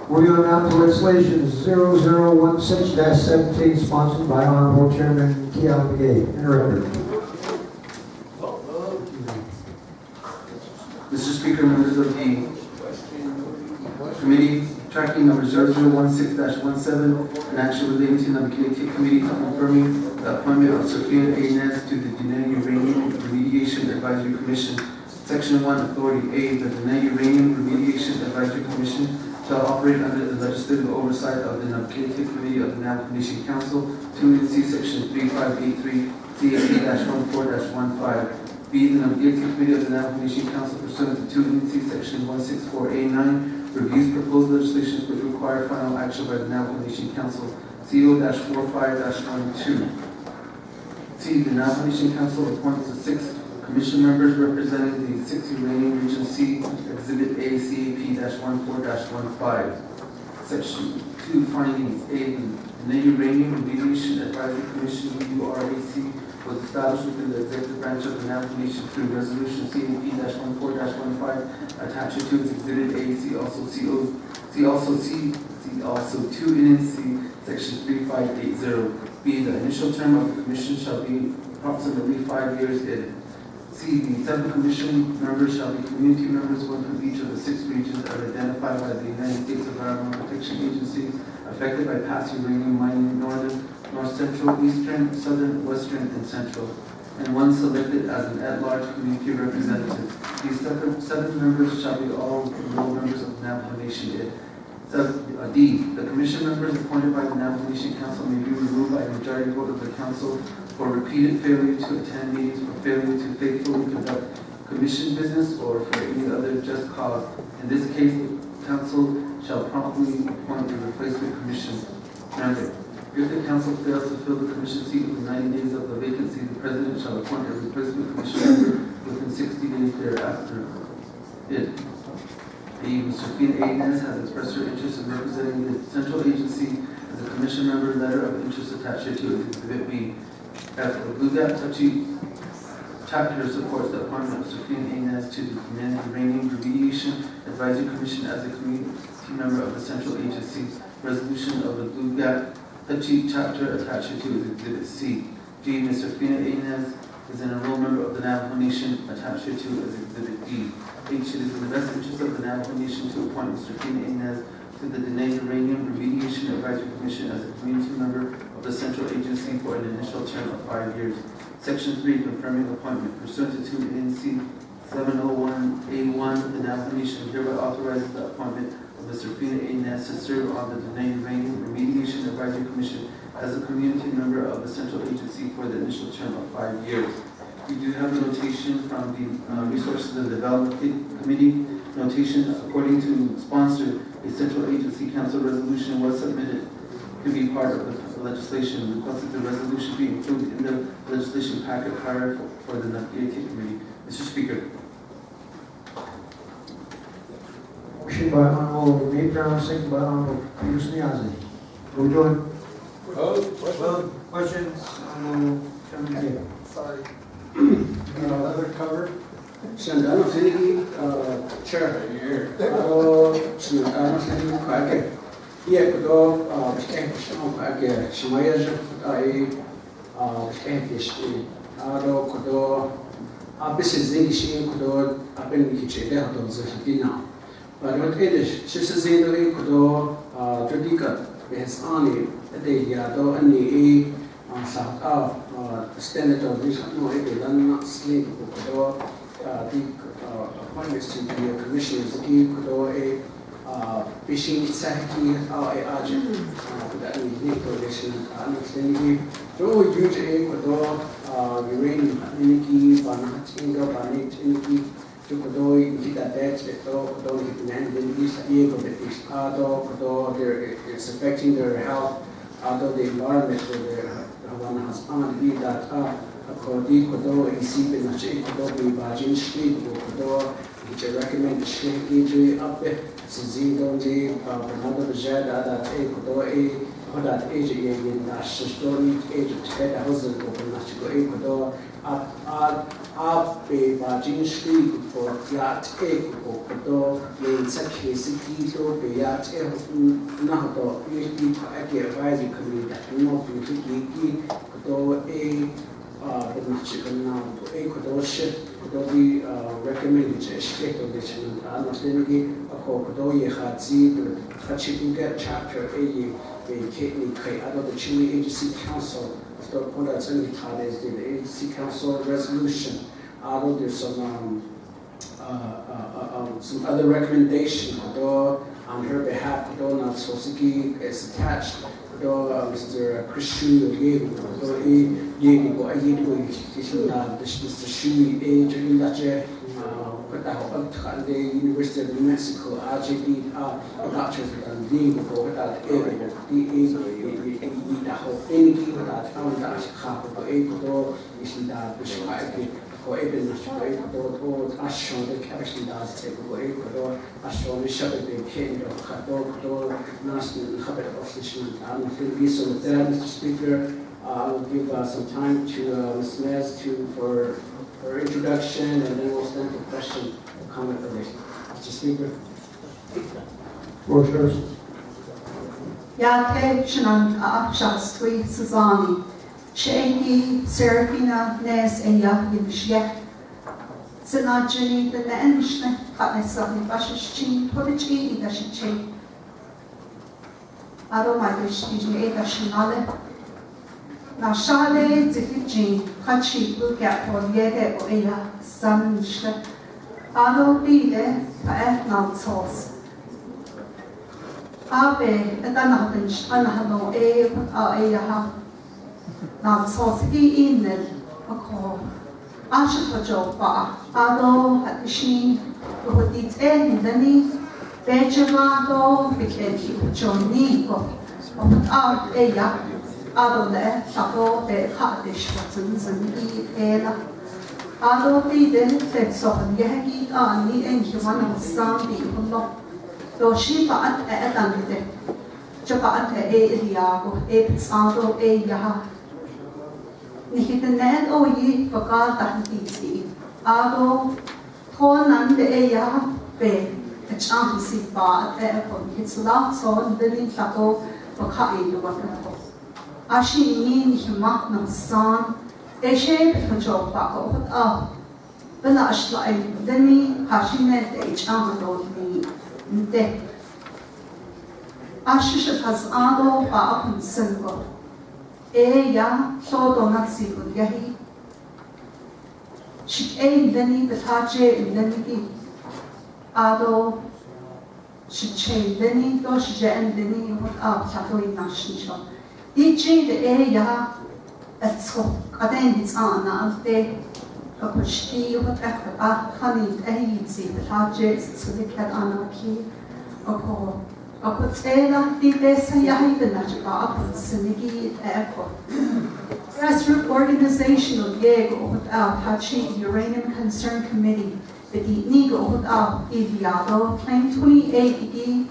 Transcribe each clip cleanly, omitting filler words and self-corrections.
Moving on now to legislation 0016-17, sponsored by Honorable Chairman Keon McGay. Interrupter. Mr. Speaker, members of the committee, tracking number 0016-17, an action relating to Naabik'iyati committee confirming the appointment of Seraphina to the Dine Uranium Remediation Advisory Commission. Section 1, Authority A, the Dine Uranium Remediation Advisory Commission shall operate under the legislative oversight of the Naabik'iyati Committee of the Navajo Nation Council, 2 U.N.C. Section 3583, C18-14-15. B, the Naabik'iyati Committee of the Navajo Nation Council, pursuant to 2 U.N.C. Section 164A9, reviews proposed legislation which require final action by the Navajo Nation Council, CO-45-12. C, the Navajo Nation Council appoints the 6 commission members representing the 6 uranium Region C, Exhibit A, CAP-14-15. Section 2, findings. A, the Uranium Remediation Advisory Commission, URAC, was established within the executive branch of the Navajo Nation through Resolution CAP-14-15, attached to its Exhibit A, see also 2 UNC Section 3580. B, the initial term of the commission shall be approximately 5 years. C, the 7 commission members shall be community members, one from each of the 6 regions as identified by the United States Environmental Protection Agency affected by past uranium mining: northern, north central, eastern, southern, western, and central, and one selected as an at-large community representative. These 7 members shall be all enrolled members of the Navajo Nation. D, the commission members appointed by the Navajo Nation Council may be removed by a majority vote of the council for repeated failure to attend meetings, for failure to faithfully conduct commission business, or for any other just cause. In this case, the council shall promptly appoint a replacement commission member. If the council fails to fill the commission seat within 90 days of the vacancy, the president shall appoint a replacement commission member within 60 days thereafter. Mr. Seraphina has expressed her interest in representing the central agency as a commission member. Letter of interest attached to is Exhibit B. F, the Tachee chapter supports the appointment of Seraphina to the Uranium Remediation Advisory Commission as a community member of the central agency. Resolution of the Tachee chapter attached to is Exhibit C. G, Ms. Seraphina is an enrolled member of the Navajo Nation attached to as Exhibit D. H, it is in the best interest of the Navajo Nation to appoint Mr. Seraphina to the Dine Uranium Remediation Advisory Commission as a community member of the central agency for an initial term of 5 years. Section 3, confirming appointment. Pursuant to 2 NC 701A1, the Navajo Nation hereby authorizes the appointment of Mr. Seraphina to serve on the Dine Uranium Remediation Advisory Commission as a community member of the central agency for the initial term of 5 years. We do have a notation from the Resources and Development Committee. Notation, according to sponsor, a central agency council resolution was submitted to be part of the legislation. Requested the resolution be included in the legislation packet prior for the Naabik'iyati Committee. Mr. Speaker. Motion by Honorable Nate Brown, second by Honorable Cruz Niazi. We're doing questions. Honorable Chairman McGay. Sorry. Another cover. Sandano Sinigi, Chair. Sandano Sinigi, Kwake. Yeah, Kudo, Shkeshon, Kwake, Shmaya, Shkesh, Ado, Kudo, Abisizishi, Kudo, Abeniki, Zahina. But what it is, Shizazidori, Kudo, Judika, Behani, the Yado, and the South standard of this, no, it will not sleep, Kudo. The appointments to the commissioners, the Kudo, a fishing safety, a agent, that we need coalition, understanding. So, use a Kudo, uranium, Niki, Banatinga, Banati, to Kudo, Kita Dex, the Kudo, and then this Diego, the Ado, Kudo, it's affecting their health, although the environment where one has on be that according to EC Benache, Kodo, Bajin Street, Kodo, which I recommend the Street Gidry up there, Sizido, Bernardo Jada, that A, Kodo, A, that age in Nash Story, age of Ted Houses, Nachico, A, Kodo, up Bajin Street for Yacht A, Kodo, in such a city, to Yacht A, Nahodo, USD Advisory Committee, that not be Kodo A. But not chicken now. A could be recommended a state of this and understanding a Kodoye had seen the Tachee get chapter a kidney crate out of the Chile Agency Council. So, what that's any time is the Agency Council resolution. Although there's some other recommendation on her behalf, not Sosiki is attached. Mr. Christian gave Mr. Shui age in that the University of New Mexico, RJD, doctors and legal without area, any without found that Chicago, Ecuador, is that the or even Ecuador, Ashon, the caption does take away Ecuador, Ashon, the Shabbat, the King of Ecuador, National Habit Association, and so with that, Mr. Speaker, I will give some time to Ms. Nez for her introduction, and then we'll stand for question or comment later. Mr. Speaker. Floor is yours. Yate Shanant Shastri Suzani. Shehi Seraphina Nes and Yakin Shek. Sanajani the Nanishne, Katnesani Bashishin, Podichi, Dashichi. Aromadish, Edashinale. Nashale, Zifiji, Tachee, Lugat, or Yede, or Ea, Sanishle. Aro Bide, Paet Nautos. Abe, Adanahish, Anahano, Ea, Now, so he in the call. Ashajo Ba, Ado, at the sheen, who did end the knee, Bejamado, became John Nico, of our Aya, Ado le, Sabo, the Hadish buttons and E. Ella. Ado did it, so Yahi, Ani, and human of some people. Though she bought at Adamide, Jabat a Eliago, Apes Ado a Yaha. Nihitan o ye forgot that easy. Ado, Tonan de Aya, Bay, a chance bar at airport. It's lots on the link chateau for Kai the waterfall. Ashi mean he marked no son, a shape for Joe Paco, but oh, the last line, then me, Hashinet, a chance me, deck. Ashish has Ado, Bab, Single. Eya, so not see good yahi. She ain't Lenny, the Tachee in Lenny. Ado, she chain Lenny, though she and Lenny, what up, Chateau in National. Each the Eya, at so, again it's on now, they a pushti, what echo, honey, easy, the Tachee, so they can anarchy, or call. Grassroots organization of Diego Tachee Uranium Concern Committee, the Nigo Iviado, Claim 28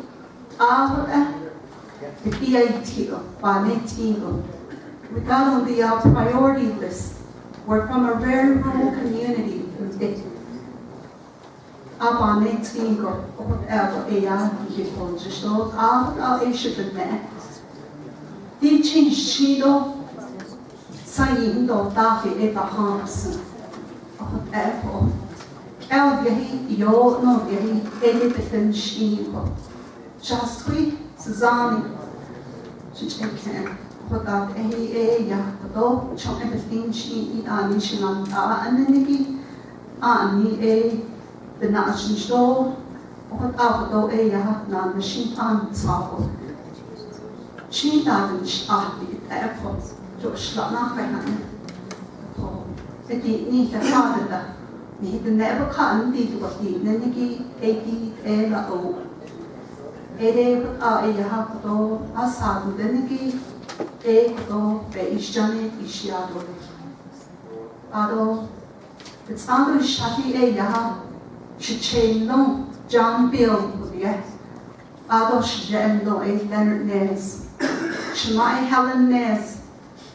the PIT Banetigo. We got on the priority list. We're from a very rural community. Abanetigo, whatever Ea, he told you so, out Asia the net. Teaching Shido, saying do Daffy Eva Harmson, whatever. Elgahi, yo, no, Gahi, Edipin Shigo. Just we, Suzanne, she can, what out Ea, though, chop everything she eat on Nishan and then Ani the National Store, what out though a non machine on Sabo. She doesn't at the airport, Josh Lana behind. It didn't need a father. He never can did what the Nenigi 80 Ella O. Ere a Yahato, Asad Nenigi, Ego, Beishani, Ishiado. ado it's ado shati e ya chain no John Bill yeah ado shen no e Leonard Nez shmai Helen Nez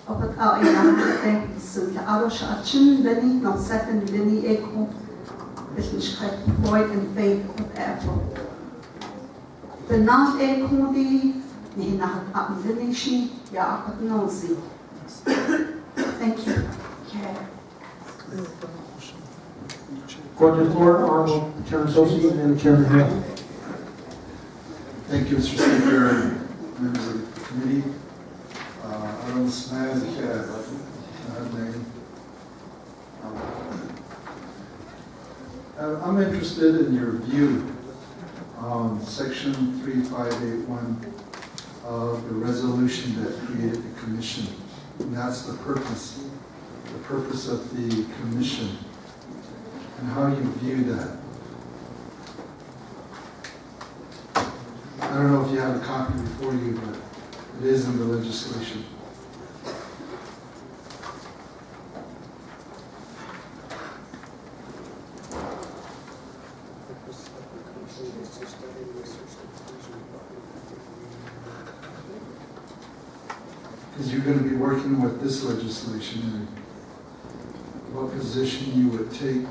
opat a ya e so ya ado sha chin leni no second leni e ko it's Floyd and Faith of Apple the not a kodi ni na up the nation ya apat no zi. Thank you. Okay. Go to the floor, Honorable Chairman Sosi and then Chairman Hale. Thank you, Mr. Speaker, members of the committee. I don't snaz I'm interested in your view on section 3581 of the resolution that created the commission. And that's the purpose of the commission, and how you view that. I don't know if you have a copy before you, but it is in the legislation. Because you're going to be working with this legislation, and what position you would take.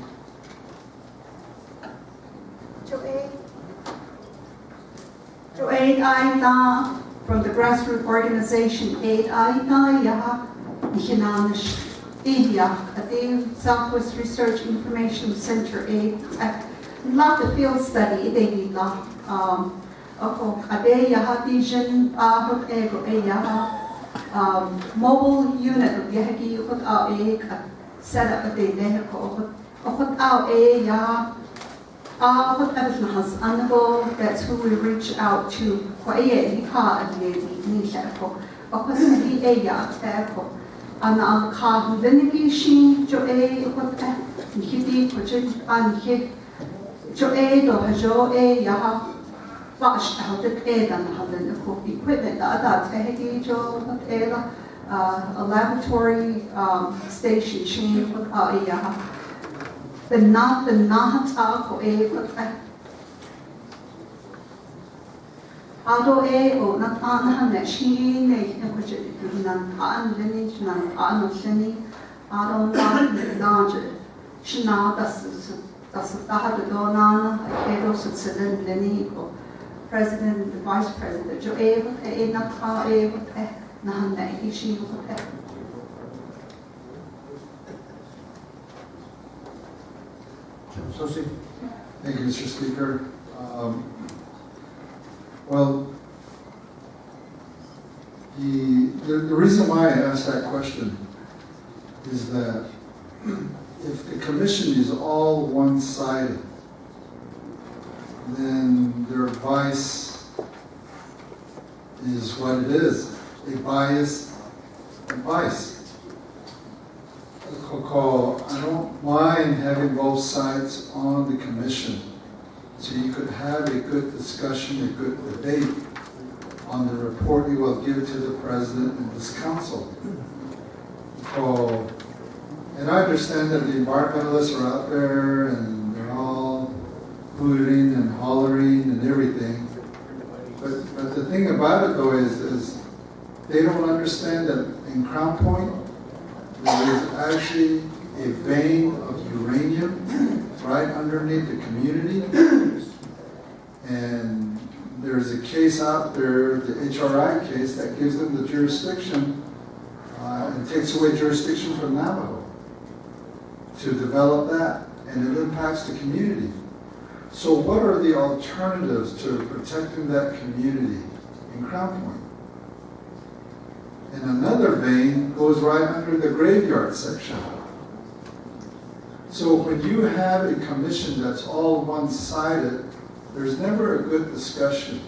To aid Aida from the grassroots organization Aid Aida Yaha Nihinanish India at the Southwest Research Information Center Aid lot of field study they need la Ade Yaha Dijan Ahot Ego Yaha mobile unit of Yahaki Yukot Ao Egg set up a day Lehako Okot Ao E Yaha what has undergo, that's who we reach out to. Kwaye Ika and Nishako. Opposite Eya Teko. And I'll call Venigation, Joe, what Hidi, Project, and Hit Joe, or Hajo, Yaha, washed out the aid and had the equipment. That Tehedi, Joe, what Ella, a laboratory station chain, what Yaha. The not ako e ado e o not anahan na shi ne kuche nan an leni nan an leni ado na nage shina das da do nana kedo sutselen leni ko president the vice president jo e na ka e na han na shi ko Sosi. Thank you, Mr. Speaker. Well, the reason why I asked that question is that if the commission is all one-sided, then their advice is what it is, a biased advice. I don't mind having both sides on the commission, so you could have a good discussion, a good debate on the report you will give to the president and this council. And I understand that the environmentalists are out there and they're all hooting and hollering and everything, but the thing about it though is they don't understand that in Crown Point there is actually a vein of uranium right underneath the community. And there's a case out there, the HRI case, that gives them the jurisdiction and takes away jurisdiction from Navajo to develop that. And it impacts the community. So what are the alternatives to protecting that community in Crown Point? And another vein goes right under the graveyard section. So when you have a commission that's all one-sided, there's never a good discussion.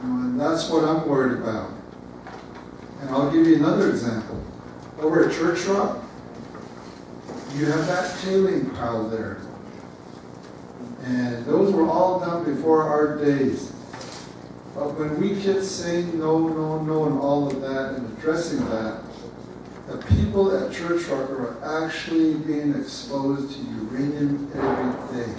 And that's what I'm worried about. And I'll give you another example. Over at Church Rock, you have that tailing pile there. And those were all done before our days. But when we kept saying no, no, no, and all of that, and addressing that, the people at Church Rock are actually being exposed to uranium every day.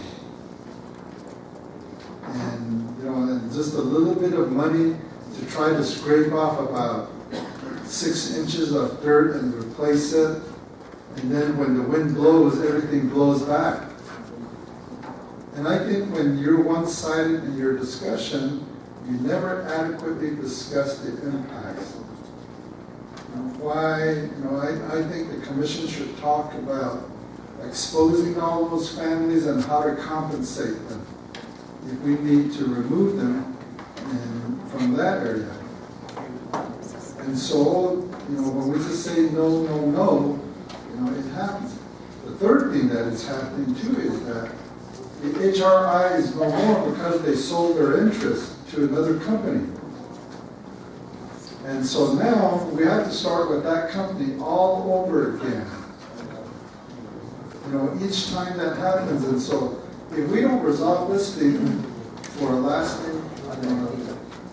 And, you know, and just a little bit of money to try to scrape off about 6 inches of dirt and replace it. And then when the wind blows, everything blows back. And I think when you're one-sided in your discussion, you never adequately discuss the impacts. Why, you know, I think the commission should talk about exposing all those families and how to compensate them if we need to remove them from that area. And so, you know, when we just say no, no, no, you know, it happens. The third thing that is happening too is that the HRI is no more because they sold their interest to another company. And so now we have to start with that company all over again. You know, each time that happens. And so if we don't resolve this thing for a lasting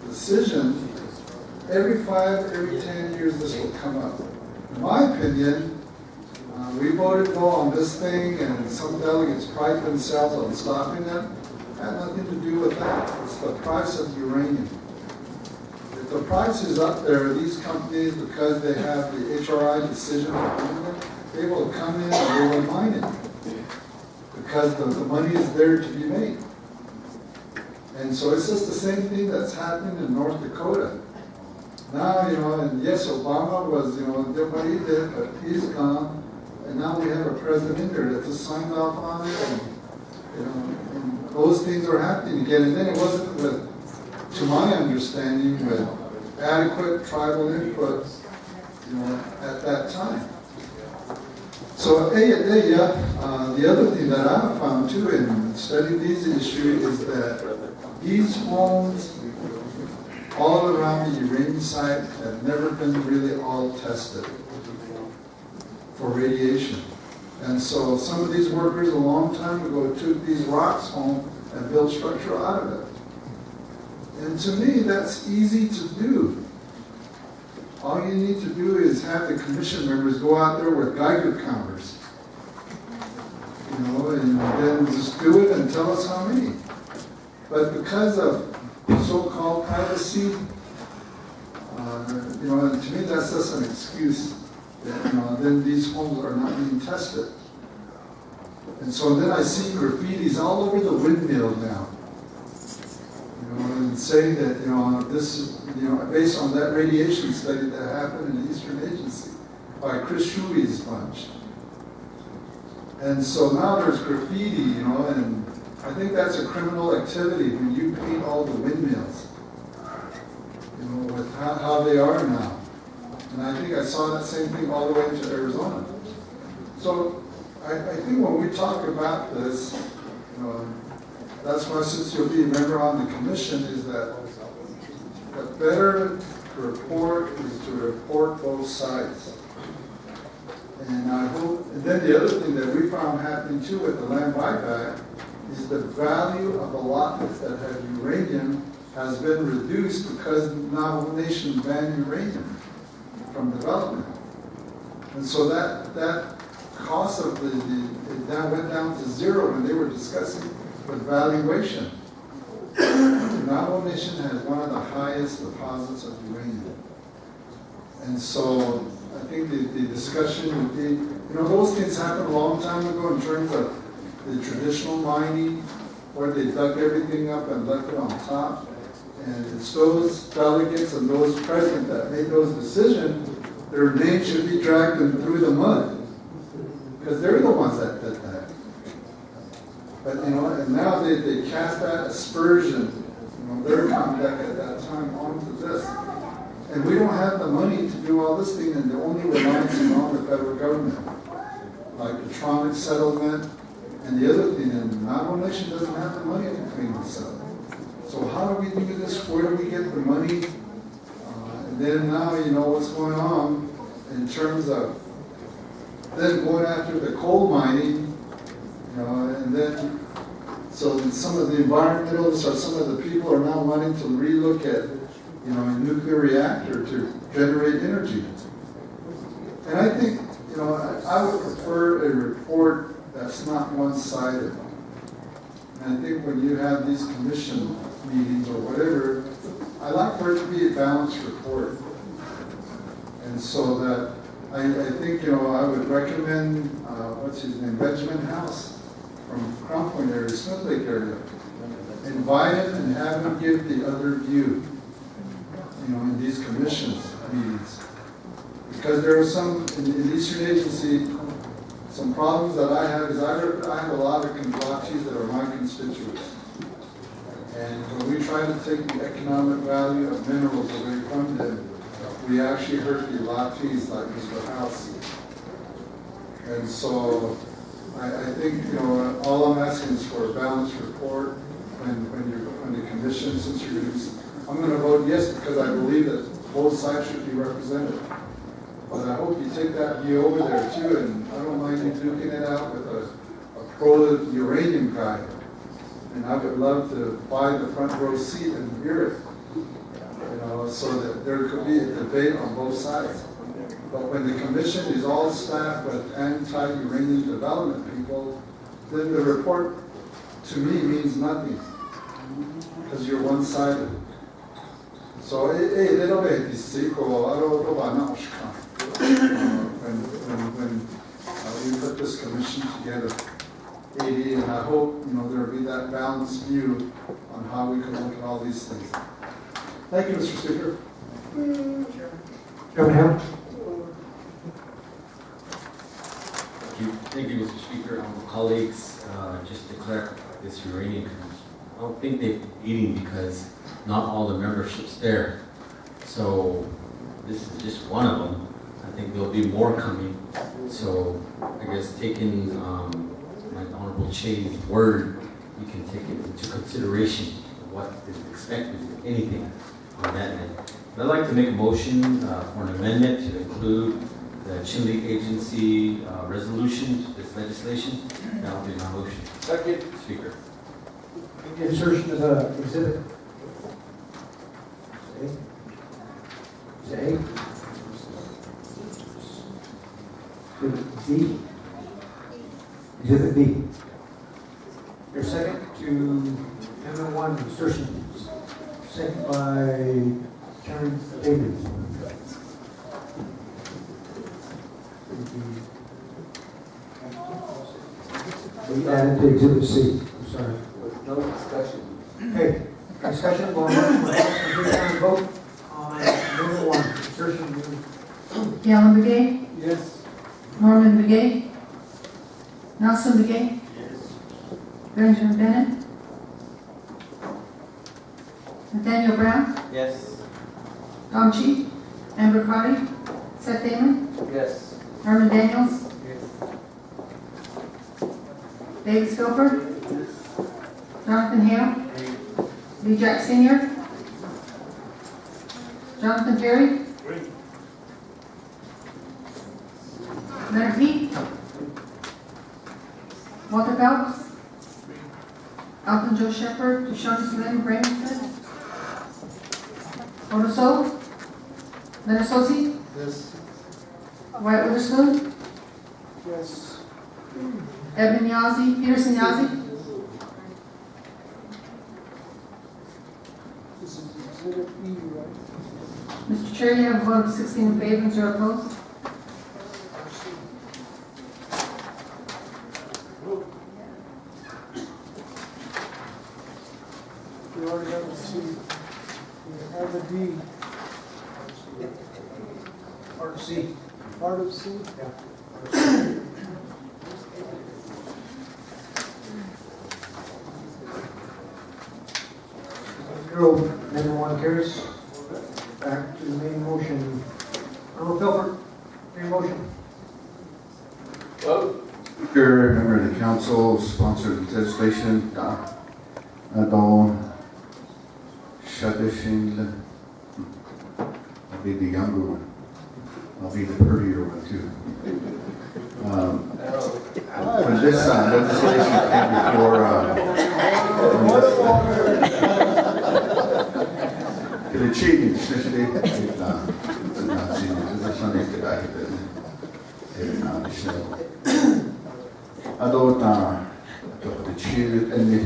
decision, every 5, every 10 years this will come up. In my opinion, we voted no on this thing, and some delegates pride themselves on stopping it. It had nothing to do with that. It's the price of uranium. If the price is up there, these companies, because they have the HRI decision, they will come in and they will mine it because the money is there to be made. And so it's just the same thing that's happening in North Dakota. Now, you know, and yes, Obama was, you know, did what he did, but he's gone. And now we have a president in there that just signed off on it, and, you know, and those things are happening again. And then it wasn't with, to my understanding, with adequate tribal input, you know, at that time. So, the other thing that I found too in studying these issues is that these homes all around the uranium site have never been really all tested for radiation. And so some of these workers a long time ago took these rocks home and built structure out of it. And to me, that's easy to do. All you need to do is have the commission members go out there with Geiger counters, you know, and then just do it and tell us how many. But because of so-called privacy, you know, and to me that's just an excuse that, you know, then these homes are not being tested. And so then I see graffitis all over the windmill now, you know, and saying that, you know, this, you know, based on that radiation study that happened in the Eastern Agency by Chris Shuey's bunch. And so now there's graffiti, you know, and I think that's a criminal activity when you paint all the windmills, you know, with how they are now. And I think I saw that same thing all the way into Arizona. So I think when we talk about this, you know, that's why, since you'll be a member on the commission, is that the better report is to report both sides. And I hope, and then the other thing that we found happening too with the land buyback is the value of allotments that have uranium has been reduced because the Navajo Nation banned uranium from development. And so that cost of it now went down to zero when they were discussing with valuation. The Navajo Nation has one of the highest deposits of uranium. And so I think the discussion would be, you know, those things happened a long time ago in terms of the traditional mining, where they dug everything up and left it on top. And it's those delegates and those present that made those decisions, their names should be dragged through the mud, because they're the ones that did that. But, you know, and now they cast that aspersion, you know, their conduct at that time onto this. And we don't have the money to do all this thing, and the only reliance is on the federal government, like the Tronic settlement and the other thing. And the Navajo Nation doesn't have the money to clean this up. So how do we do this? Where do we get the money? And then now, you know, what's going on in terms of then going after the coal mining, you know, and then so some of the environmentalists or some of the people are now wanting to relook at, you know, a nuclear reactor to generate energy. And I think, I would prefer a report that's not one-sided. And I think when you have these commission meetings or whatever, I like for it to be a balanced report. And so that, I think, I would recommend, what's his name, Benjamin House from Crown Point area, Smith Lake area. Invite him and have him give the other view, in these commissions meetings. Because there are some, in Eastern Agency, some problems that I have is I have a lot of Tachee that are my constituents. And when we try to take the economic value of minerals away from them, we actually hurt the Tachee like Mr. House. And so I think, all I'm asking is for a balanced report when the commission, since you're I'm going to vote yes because I believe that both sides should be represented. But I hope you take that view over there too, and I don't mind you duking it out with a pro-uranium guy. And I would love to buy the front row seat and hear it, so that there could be a debate on both sides. But when the commission is all staffed with anti-uranium development people, then the report to me means nothing, because you're one-sided. So, little bit when we put this commission together, and I hope there'll be that balanced view on how we can look at all these things. Thank you, Mr. Speaker. Chairman Hamlin? Thank you, Mr. Speaker. Colleagues, just to clarify this uranium, I don't think they're eating because not all the membership's there. So this is just one of them. I think there'll be more coming. So I guess taking my Honorable Che's word, you can take it into consideration of what is expected, if anything, on that end. But I'd like to make a motion for an amendment to include the Chile Agency resolution to this legislation. That will be my motion. Second. Speaker. Insertion of the exhibit. Say. Exhibit D. Exhibit B. Your second to Amendment 1, insertion. Second by Chairman David. We added to Exhibit C. I'm sorry. With no discussion. Okay, discussion, vote on Amendment 1, insertion. Galen Begay, Yes. Norman Begay, Nelson Begay, Benjamin Bennett, Nathaniel Brown, Yes. Tachee, Amber Carty, Seth Damon, Yes. Herman Daniels, David Spilker, Jonathan Hale, Lee Jack Sr., Jonathan Terry, Leonard Peake, Walter Phelps, Alton Joe Shepard, Deshaun Slim, Brandon Smith, Oda So, Leonard Sosi, Yes. Wyatt Witherspoon, Yes. Edmund Yazzie, Peterson Yazzie, This is Exhibit E, right? Mr. Chair, you have a vote of 16 in favor and 0 opposed. We already have the C. We have the D. Part of C. Part of C? Yeah. Amendment 1 carries. Back to the main motion. Honorable Philbert, main motion. Speaker, member of the council, sponsored legislation, Adol Shadishin. I'll be the younger one. I'll be the prettier one too. When this legislation came before, the cheating, Ado na the chill and me.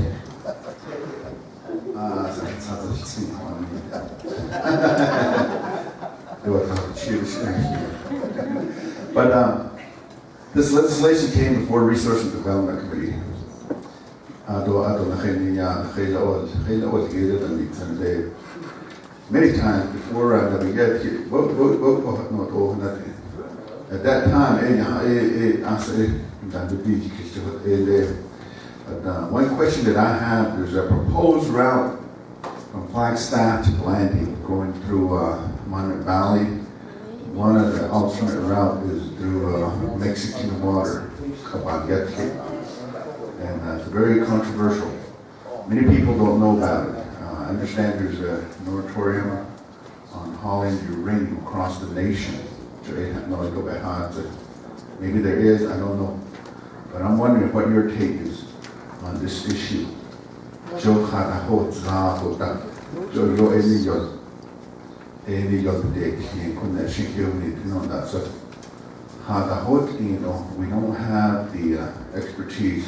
But this legislation came before Resource and Development Committee. Many times before Naabik'iyati, at that time, one question that I have, there's a proposed route from Flagstaff to Landing going through Monument Valley. One of the alternate route is through Mexican water, Navajo, and it's very controversial. Many people don't know about it. I understand there's a moratorium on hauling uranium across the nation. Maybe there is, I don't know. But I'm wondering what your take is on this issue. So we don't have the expertise.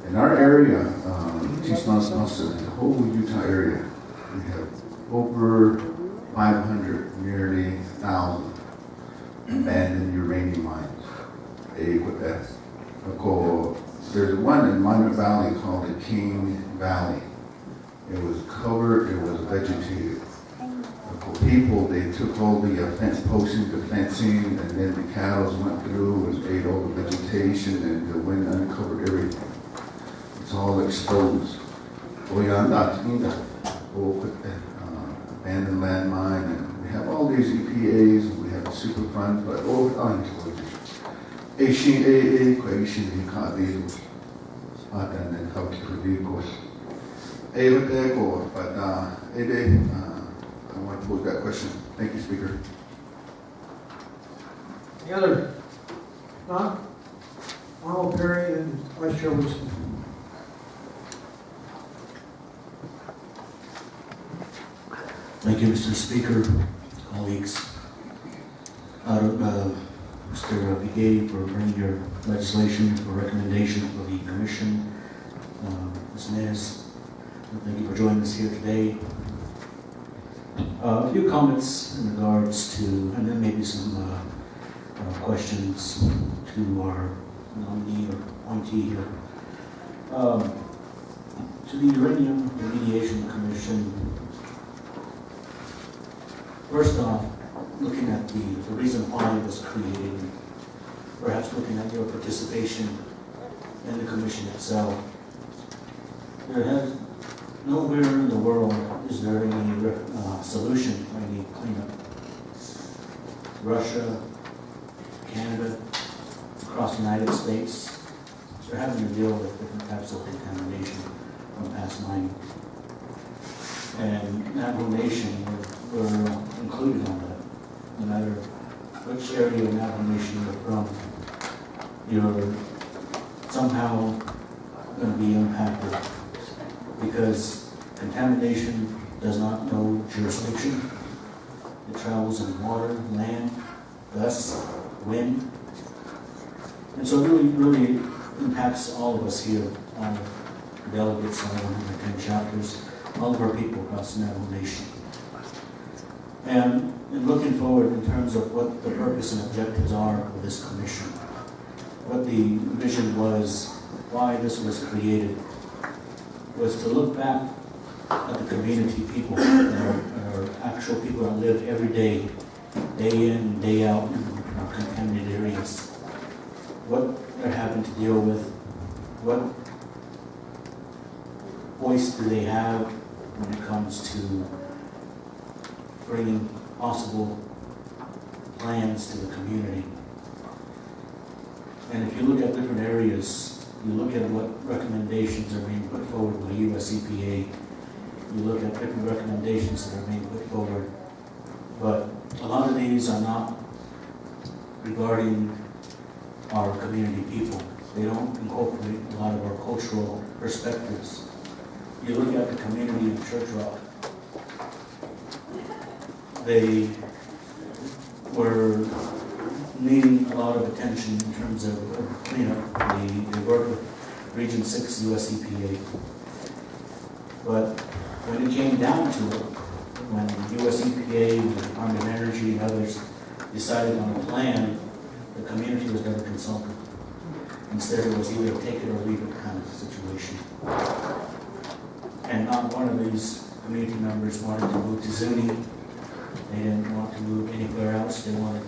In our area, the whole Utah area, we have over 500, nearly 1,000 abandoned uranium mines. There's one in Monument Valley called the King Valley. It was covered, it was vegetated. People, they took all the fence posting, the fencing, and then the cattle went through and ate all the vegetation, and the wind uncovered everything. It's all exposed. Abandoned landmine, and we have all these EPAs, and we have Superfund, but I want to pose that question. Thank you, Speaker. Any other? None? Honorable Perry and Vice Chair Wilson. Thank you, Mr. Speaker, colleagues. Mr. Brigade, for bringing your legislation for recommendation for the Commission. Ms. Nez, thank you for joining us here today. A few comments in regards to, and then maybe some questions to our nominee or appointee here. To the Uranium Remediation Commission, first off, looking at the reason why it was created, perhaps looking at your participation in the commission itself, there has nowhere in the world is there any solution for any cleanup. Russia, Canada, across the United States, they're having to deal with different types of contamination from past mining. And Navajo Nation were included on that. No matter which area of Navajo Nation you're from, you're somehow going to be impacted because contamination does not know jurisdiction. It travels in water, land, dust, wind. And so it really impacts all of us here, all the delegates, all 110 chapters, all of our people across the Navajo Nation. And in looking forward in terms of what the purpose and objectives are of this commission, what the vision was, why this was created, was to look back at the community people, our actual people that live every day in, day out in our contaminated areas. What they're having to deal with, what voice do they have when it comes to bringing possible plans to the community. And if you look at different areas, you look at what recommendations are being put forward by US EPA, you look at different recommendations that are being put forward, but a lot of these are not regarding our community people. They don't incorporate a lot of our cultural perspectives. You look at the community of Church Rock, they were needing a lot of attention in terms of cleanup. They worked with Region 6 US EPA. But when it came down to it, when the US EPA, the Department of Energy, and others decided on a plan, the community was never consulted. Instead, it was either take it or leave it kind of situation. And not one of these community members wanted to move to Zuni. They didn't want to move anywhere else. They wanted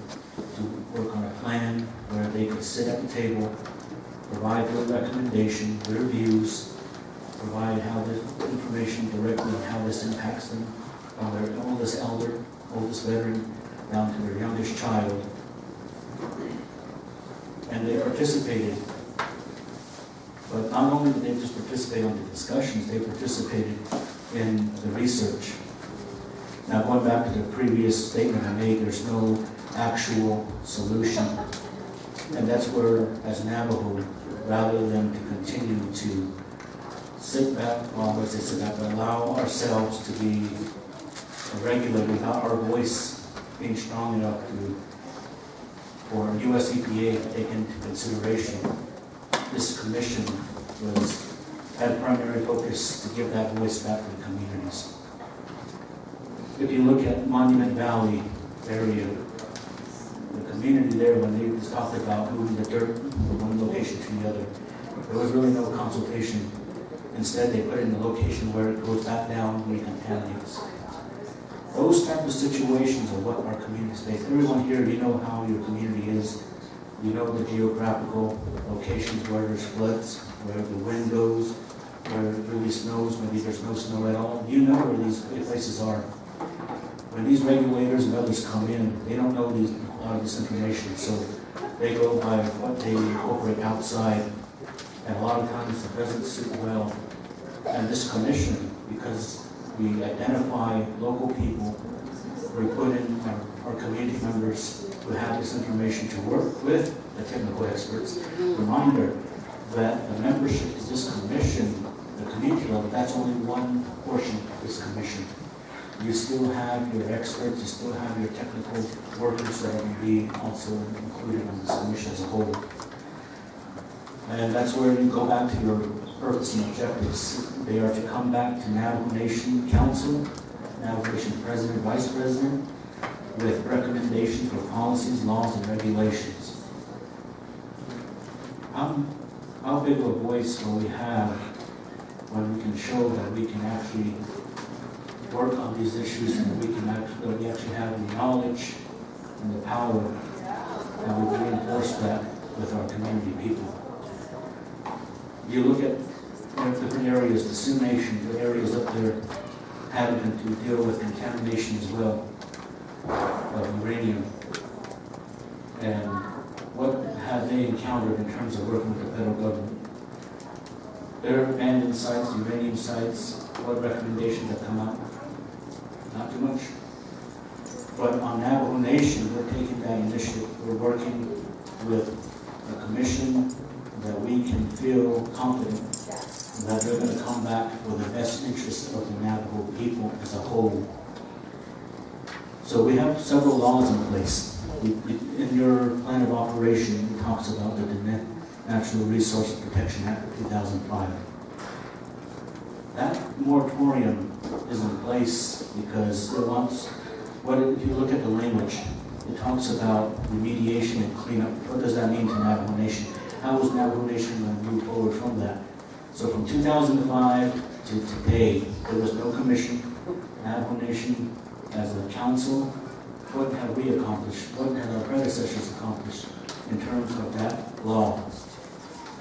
to work on a plan where they could sit at the table, provide their recommendation, their views, provide how the information directly and how this impacts them, from their oldest elder, oldest veteran, down to their youngest child. And they participated. But not only did they just participate on the discussions, they participated in the research. Now, going back to the previous statement I made, there's no actual solution. And that's where, as Navajo, rather than to continue to sit back, well, as they sit back, but allow ourselves to be regulated without our voice being strong enough for US EPA to take into consideration. This commission had a primary focus to give that voice back to the communities. If you look at Monument Valley area, the community there, when they just talked about moving the dirt from one location to the other, there was really no consultation. Instead, they put it in the location where it goes back down and recontaminates. Those type of situations are what our communities face. Everyone here, you know how your community is. You know the geographical locations where there's floods, where the wind goes, where it really snows, maybe there's no snow at all. You know where these places are. When these regulators and others come in, they don't know a lot of this information, so they go by what they incorporate outside, and a lot of times it doesn't suit well. And this commission, because we identify local people, we put in our community members who have this information to work with the technical experts. Reminder that the membership of this commission, the community level, that's only one portion of this commission. You still have your experts, you still have your technical workers that will be also included in this commission as a whole. And that's where you go back to your purpose and objectives. They are to come back to Navajo Nation Council, Navajo Nation President, Vice President, with recommendations for policies, laws, and regulations. How big of a voice will we have when we can show that we can actually work on these issues and we actually have the knowledge and the power that we reinforce that with our community people? You look at different areas, the Sioux Nation, the areas up there having to deal with contamination as well of uranium. And what have they encountered in terms of working with the federal government? Their abandoned sites, uranium sites, what recommendations have come out? Not too much. But on Navajo Nation, we're taking that initiative. We're working with a commission that we can feel confident that they're going to come back for the best interest of the Navajo people as a whole. So we have several laws in place. In your plan of operation, it talks about the Natural Resource Protection Act of 2005. That moratorium is in place because it wants, if you look at the language, it talks about remediation and cleanup. What does that mean to Navajo Nation? How is Navajo Nation going to move forward from that? So from 2005 to today, there was no commission. Navajo Nation as a council, what have we accomplished? What have our predecessors accomplished in terms of that law?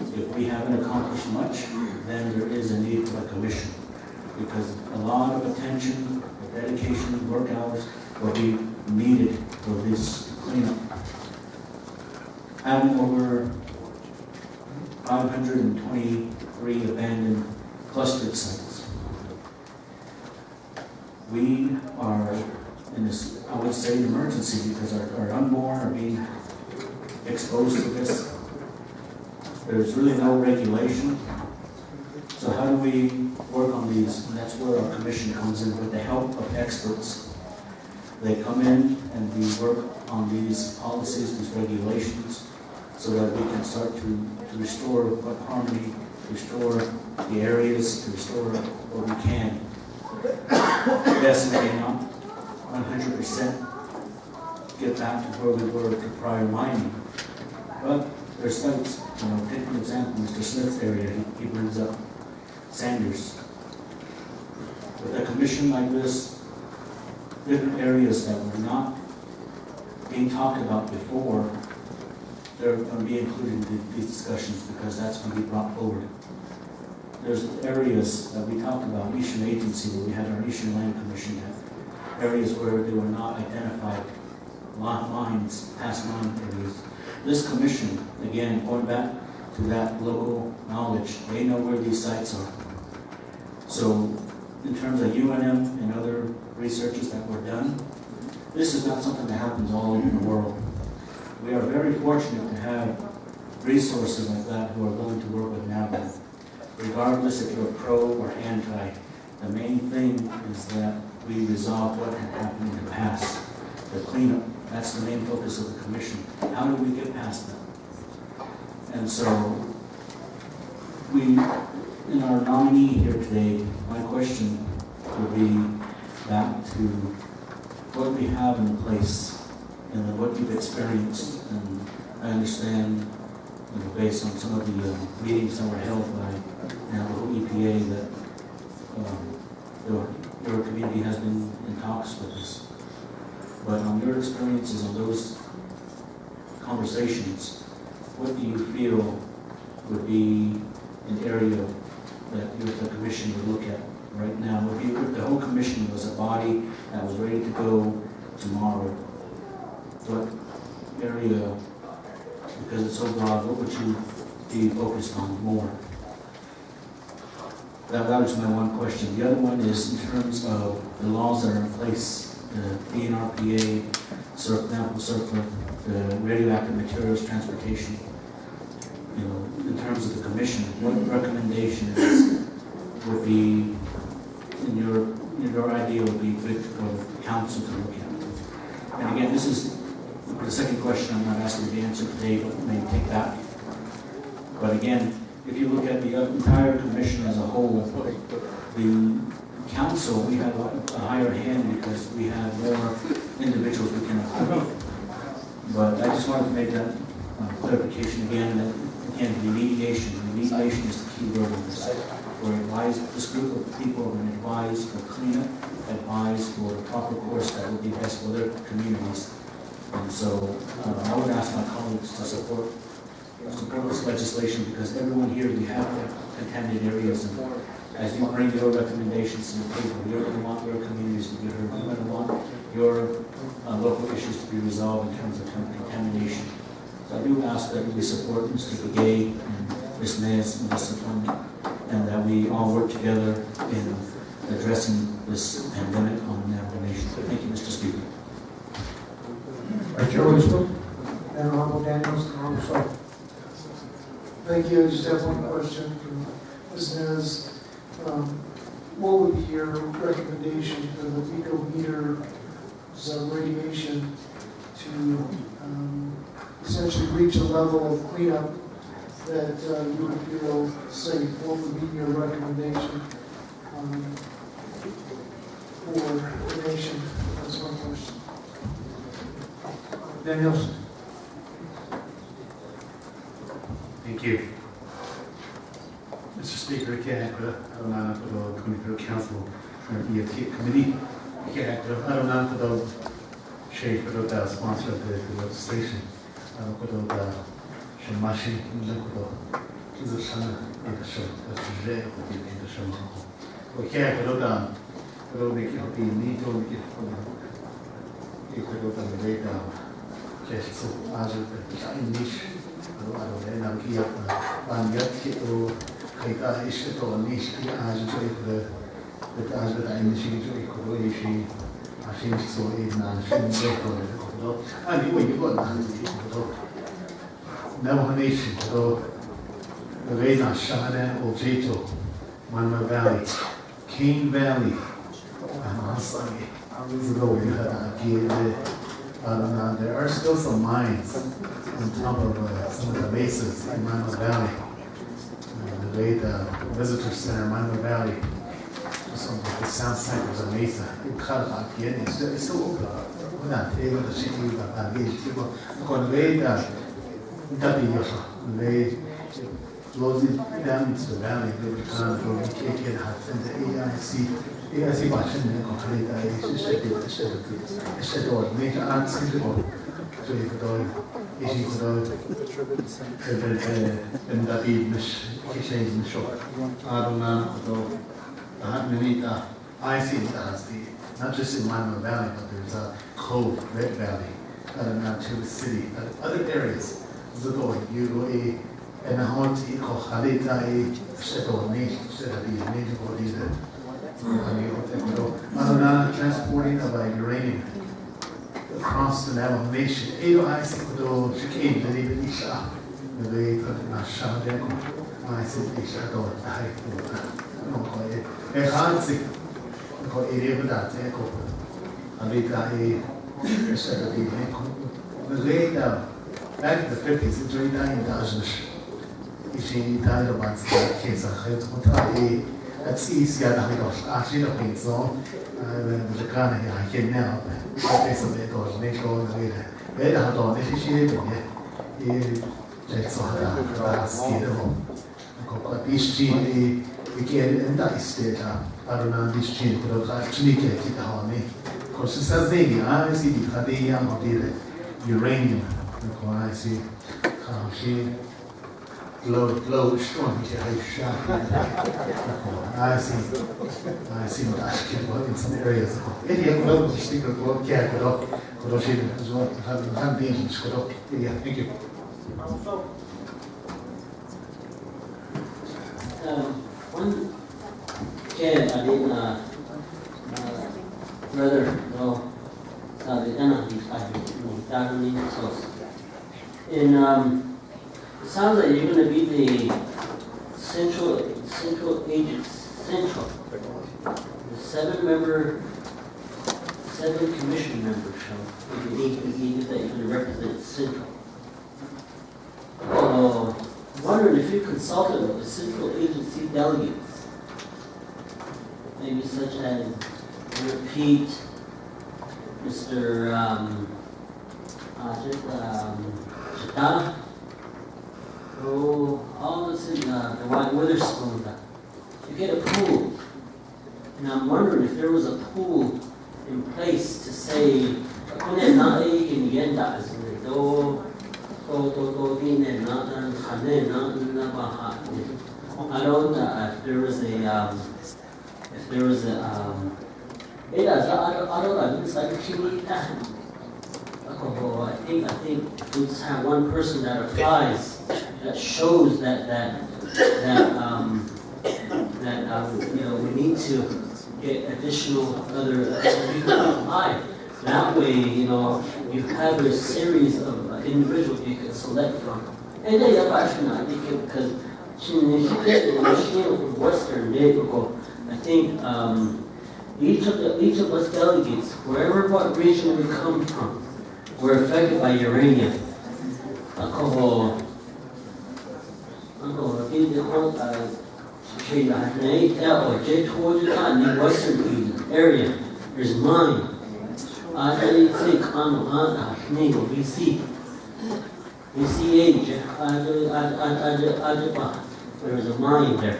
If we haven't accomplished much, then there is a need for a commission, because a lot of attention, dedication, work hours will be needed for this cleanup. Having over 523 abandoned clustered sites. We are in this, I would say, emergency, because our unborn are being exposed to this. There's really no regulation. So how do we work on these? And that's where our commission comes in with the help of experts. They come in and we work on these policies, these regulations, so that we can start to restore what harmony, restore the areas, to restore what we can. Yes, we may not 100% get back to where we were to prior mining, but there's sites, take an example, Mr. Smith's area, he brings up Sanders. With a commission like this, different areas that were not being talked about before, they're going to be included in these discussions because that's going to be brought forward. There's areas that we talked about, Nishan Agency, where we had our Nishan Land Commission, areas where they were not identified mines, past mine areas. This commission, again, going back to that local knowledge, they know where these sites are. So in terms of UNM and other researches that were done, this is not something that happens all over the world. We are very fortunate to have resources like that who are willing to work with Navajo. Regardless if you're pro or anti, the main thing is that we resolve what had happened in the past. The cleanup, that's the main focus of the commission. How do we get past that? And so, in our nominee here today, my question would be back to what we have in place and what you've experienced. And I understand, based on some of the meetings that were held by Navajo EPA, that your community has been in talks with us. But on your experiences on those conversations, what do you feel would be an area that you as a commission would look at right now? If the whole commission was a body that was ready to go tomorrow, what area, because it's so broad, what would you be focused on more? That was my one question. The other one is in terms of the laws that are in place, the DNRPA, Navajo Circular, the radioactive materials transportation. In terms of the commission, what recommendations would be, in your idea, would be good for the council to look at? And again, this is the second question. I'm not asking you to answer today, but maybe take that. But again, if you look at the entire commission as a whole, the council, we have a higher hand because we have more individuals we can appoint. But I just wanted to make that clarification again, that again, remediation is the key word in this. We're advised, this group of people are going to advise for cleanup, advise for the proper course that will be best for their communities. And so I would ask my colleagues to support this legislation, because everyone here, we have contaminated areas, and as you bring your recommendations to the table, you're going to want your communities to be heard. You're going to want your local issues to be resolved in terms of contamination. So I do ask that we support Mr. Begay and Ms. Nez in this appointment, and that we all work together in addressing this pandemic on the Navajo Nation. Thank you, Mr. Speaker. Chair Wisdom, and Honorable Daniels, and Honorable Shaw. Thank you. I just have one question from Ms. Nez. What would be your recommendation for the picometer's radiation to essentially reach a level of cleanup that you would feel safe? What would be your recommendation for the nation? That's my question. Daniels. Thank you. Mr. Speaker, Aronana for the 23rd Council Remediation Committee. Aronana for the chair for the sponsor of the legislation. For the Shemashi, for the Shana, and the Shah, the J, the Shama. Okay, for the make it be neat or make it for the data. Just so as a niche. Naabik'iyati, Naabik'iyati, or Kaita is to a niche, as a the as the initiative, Kodoishi, I think so. In and you got Navajo Nation, the Rena, Shana, Ojeto, Manma Valley, Cane Valley, and Masani, Years ago, we had there are still some mines on top of some of the mesas in Mano Valley. The way the visitor center, Mano Valley, the south side of the mesa, it's still open. We're not able to see you, but I'm going to go the way that they close it down into the valley, they would come and go to and the AIC watching the complete instead of major arts so you could all issue could all and that be change in short. I don't know, I see it as not just in Mano Valley, but there's a Cove, Red Valley, to the city, other areas. You go and a hot transporting of uranium across the Navajo Nation. Back in the 50s, it's very dying. If she died of my kids, I had to try that's easy. I actually don't think so. The kind of I came now, but some of it was made going away. They had on it, she did it. That's all that last year. Got this gene, we get in that state. I don't know this gene, but actually get it on me. Because it's a thing, I see the young of the uranium. I see how she low strong. I see that in some areas. Thank you. One kid, I didn't brother, no, and it sounds like you're going to be the central agent, the 7 commission members, so the agent that you're going to represent central. I'm wondering if you consulted with the central agency delegates, maybe such as Pete, Mr. Shebala, all this in the White Witherspoon. You get a pool. And I'm wondering if there was a pool in place to say, I don't know if there was a I think we just have one person that applies that shows that we need to get additional other people to apply. That way, you have a series of individuals you can select from. And then I think because Western I think each of us delegates, wherever what region we come from, we're affected by uranium. Western area, there's mine. There's a mine there.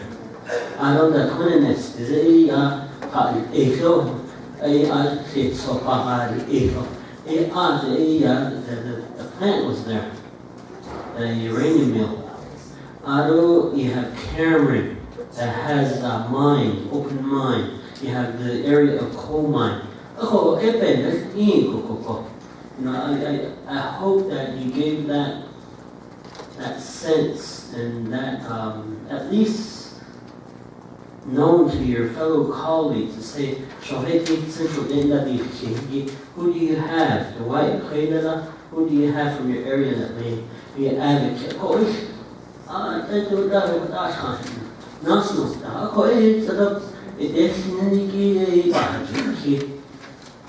I don't know the is it the plant was there, the uranium mill. You have Cameron that has a mine, open mine. You have the area of coal mine. I hope that you gave that sense and that at least known to your fellow colleagues to say, who do you have? The white clay, who do you have from your area that may be an advocate?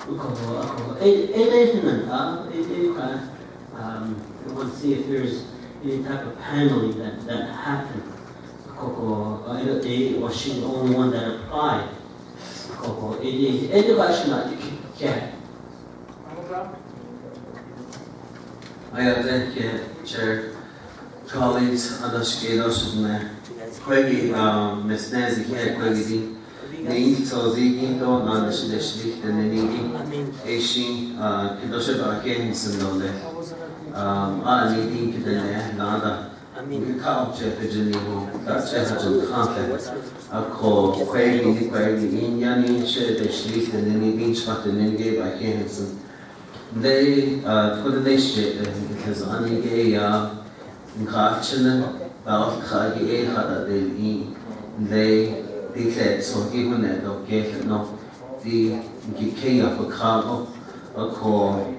I want to see if there's any type of paneling that happened. Was she the only one that applied? Thank you, Chair. Colleagues, Queggy, Miss Nancy here, Queggy. Ning so zigi to na the schlicht and nigi Asian Kidosha Games and Lole. I meeting to the Nada. We can't check the Geneva, that's a contact. I call Queggy, in Yanni, share the schlicht and nigi, but the nigi by Kenson. They put the shit because only gay in Kachin, about Kagi, they declared so given that okay, no, the Gikay of a cargo, a call,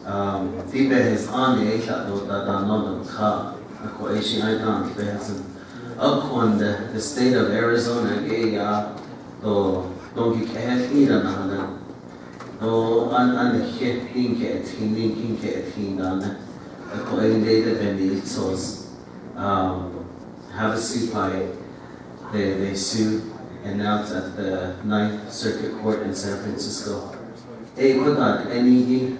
Tibe has on the Asia, that are not a car, a coalition I can't bear. Up on the state of Arizona, gay, though, don't get ahead either now. No, and the hip linking king done. A coordinated and source have a suit by they sued announced at the 9th Circuit Court in San Francisco. They could not any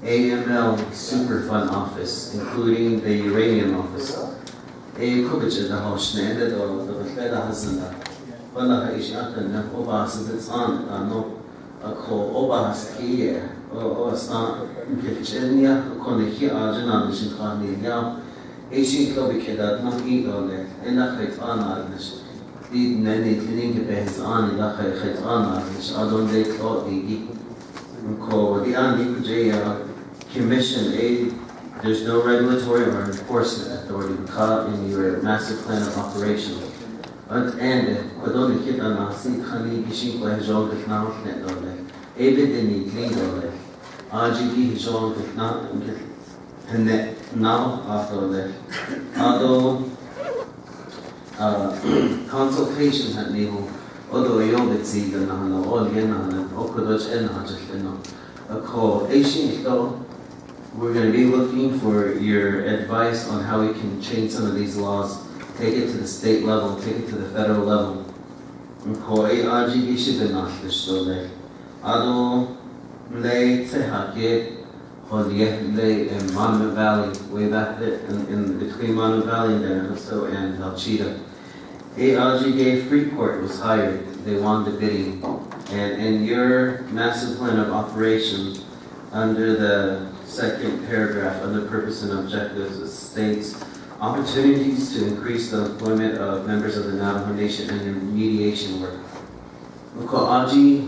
AML Superfund office, including the uranium office. A coverage the house landed or the Fed hasn't. Wala is na obas it's on no a call obas here or sta Virginia koniki arjuna nishin khani now Asian club kedat no idole ena khayt anarnish did nani tinin behs an ila khayt anarnish adon de thought the ko the anti commission a there's no regulatory or enforcement authority caught in your master plan of operation. And quando ele quer na assim khani kishi ko joga na net dole ebe de ni clean dole aji joga na net now after that although consultation had niho although yo de zi na na all na na okodoch en ha just no a call asian though we're going to be looking for your advice on how we can change some of these laws. Take it to the state level, take it to the federal level. Koi RGB should not fish so there. Ado lay Tehake, Hodie lay in Monument Valley, way back there in between Monument Valley and Alchita. ARG gave Freeport was hired, they won the bidding. And in your master plan of operations, under the second paragraph, under purpose and objectives, it states opportunities to increase the employment of members of the Navajo Nation and remediation work. Ko aji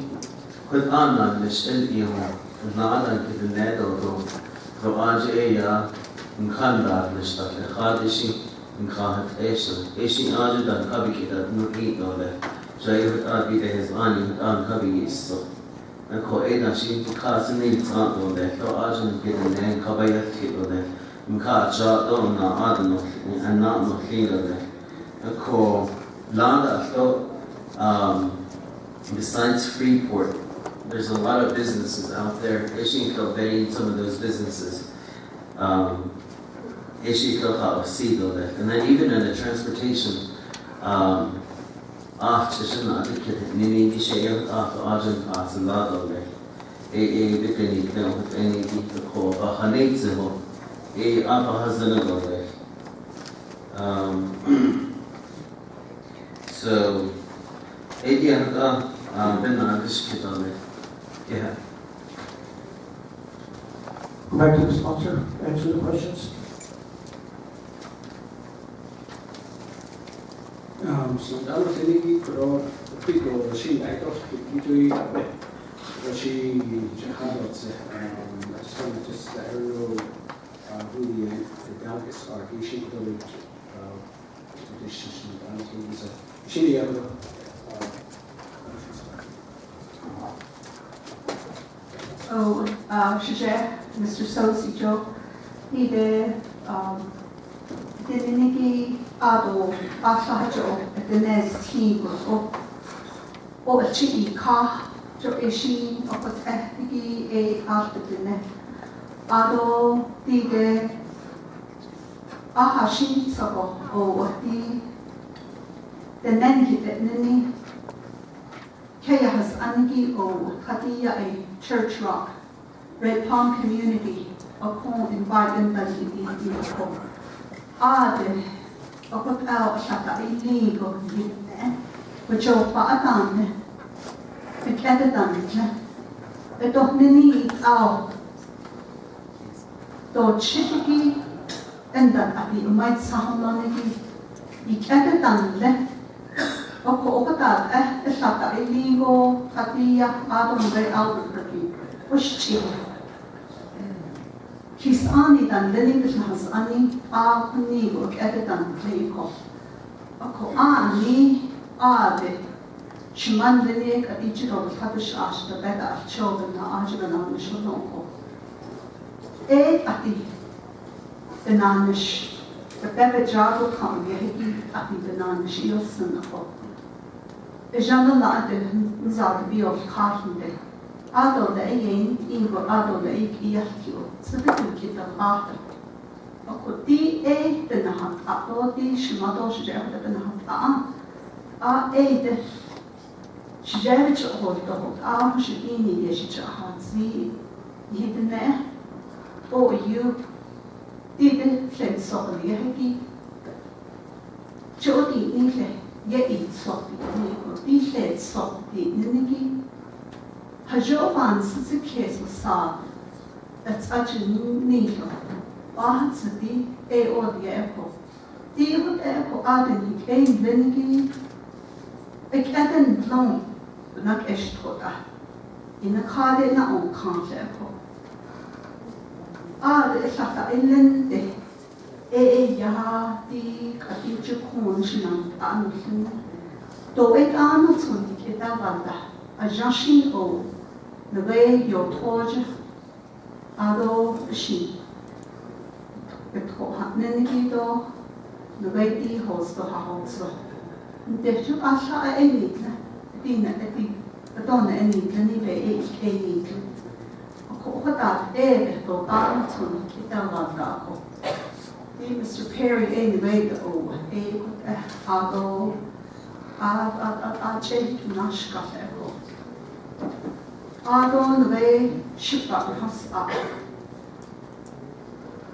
kut anna mishel iho nada kidenedo ko aji ya nkanda mishta khadishi nkhat eshi aji dan kabi kita nuki dole jai abi de his ani dan kabi isto ko eda shi khasni tsa dole to aji kidene kabayat kidole Mkacha do na adno and not no cleaner. Ko landa besides Freeport, there's a lot of businesses out there. Ishi ko betting some of those businesses. Ishi ko ka osido there. And then even in the transportation, chishan adikit nini ishayo ajan asalado there. Bitini no any ko hanetzo. So, yeah. Go back to the sponsor, answer the questions. So that was any pro people she I thought she I just want to just let her know who the delegates are. He should go to the decision. She So, Mr. Sosi Joe, he did Niki Ado, Asajo, at the next team, o a chiki ka jo eshi o pot ehtigi e artidine ado tige ahashi sabo o di the nenki nini kaya has angi o katiya a church rock Red Palm community o kon invite them to the ko ade o pot out shaka ili go yine which o pa atan e kedan e doch nini au do chiki enda ati mai sahamlanigi I kedan le o kata e shaka ili go katiya adon re out raki Ushchi. His ani dan lening has ani a ni go edetan pleiko. Ako ani ade. Shiman lening at each of the tabish ash the better of children na ajiban on the shonoko. Ati bananish. The better jago come yehiki ati bananish ilson ako. Ejana la de nzad bi of kartende. Ado da ein ingo ado da ik iarkio. Sabitu kita bata. Ako di e de nahat ato di shimado shjeva de nahat a de shjeva chhod to hod a shini de shcha zi yidne o you di de chen so li heki chodi ni le ye I so ni ko di chen so di nigi Hajovan Sisikes was sad. That's such a needle. Bahatsati, a or the echo. The would echo Aden, he came Lingi. A caden long, but not Eshtoda. In a card na on can't echo. The Shaka Inland, ya, the Katicha Cornshinam, Anson. Though it Arnold's when he get a Jashin O. The way your torch, ado she. It ho hapnenigido, the way the host of her house. They took Asha any, Dina eti, but on any Canive H. A cohota air to Darlington, Kitamadaco. Mr. Perry anyway, the O, ado, a change to Nashka echo. Adon way Shebala has up.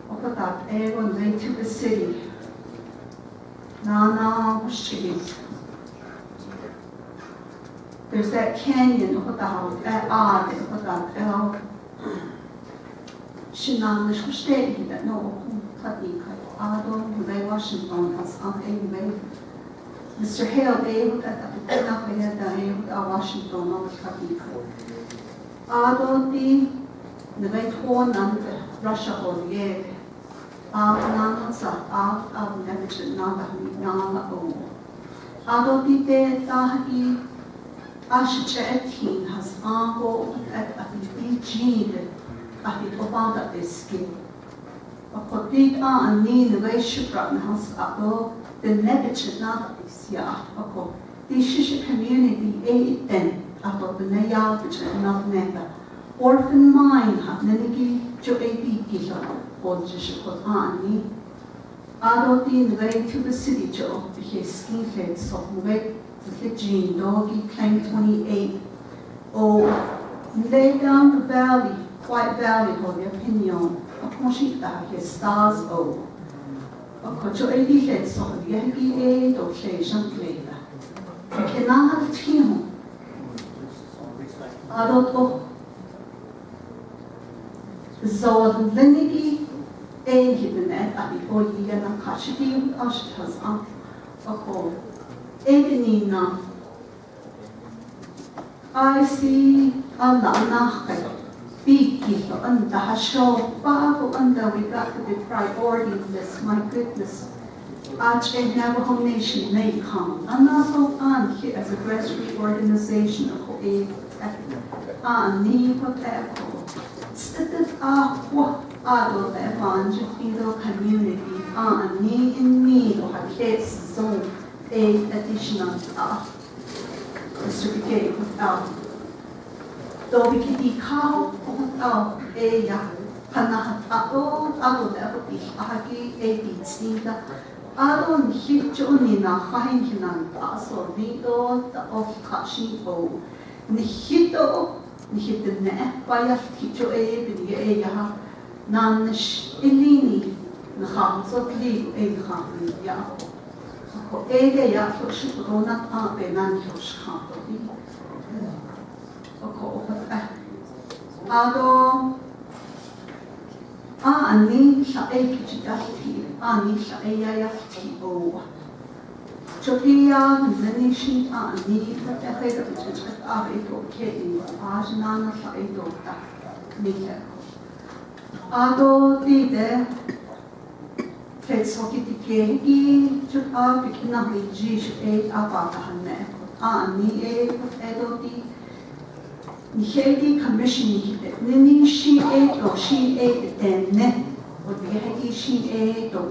Over that Avon way to the city. Nana was chilling. There's that canyon over the house, that odd over that bell. Shinamish was staying that no Katika. Adon way Washington has up anyway. Mr. Hale able at the Pinapayada able Washington on Katika. Ado di nivei tuonan Russia or Yeg. Nan sa av nevichen nana o. Ado di de tahi ashetin has ango at the gene at the obanda escape. A potit an ni nivei shipran has ado the nevichen nana is ya. Ako the shish community a then. Ato the nayal which are not never. Orphan mine have nenigi jo a gila or jishikot ani. Ado the way to the city jo, because skin fed so the way the gene doggy claim 28. Oh, lay down the valley, White Valley, or the opinion of Moshita, his stars oh. A cocho a fed so the yagi a or station flavor. Cannot team. Adot Zod Lenigi a hidden at the Oyi and a Kashidi Ashtas up a call. Edenina I see Allah Nahka big people and the Hasho Babu under we got to the priority list, my goodness. Arch a Navajo Nation may come. And also on here as a grassroots organization of a ni poteko. Stitted what ado the evangelical community ni in need of a case zone a additional Mr. Gay, though we could be cow, Panahat Ado level be Hagi, Sneaker, Adon Hitchonina, Hainkinan, Paso, Nido, the off Kashi O, Nihito, Nihit the net, by a Hitcho Yaha, Nanish, Elini, Nahams of Lee, Abraham, Yaho. Ege Yato Shikonat Abe Nankios Hato. Ado. Ani sa ekijati, ani sa eyayati o. Chotia nanishi ani patahera bichkat abeto ke ajnana sa eto ta nihe. Ado dide fetsokiti ke chut abikina jish abakahane. Ani edo di. Nihedi commission nini she or she ne would be hegi she do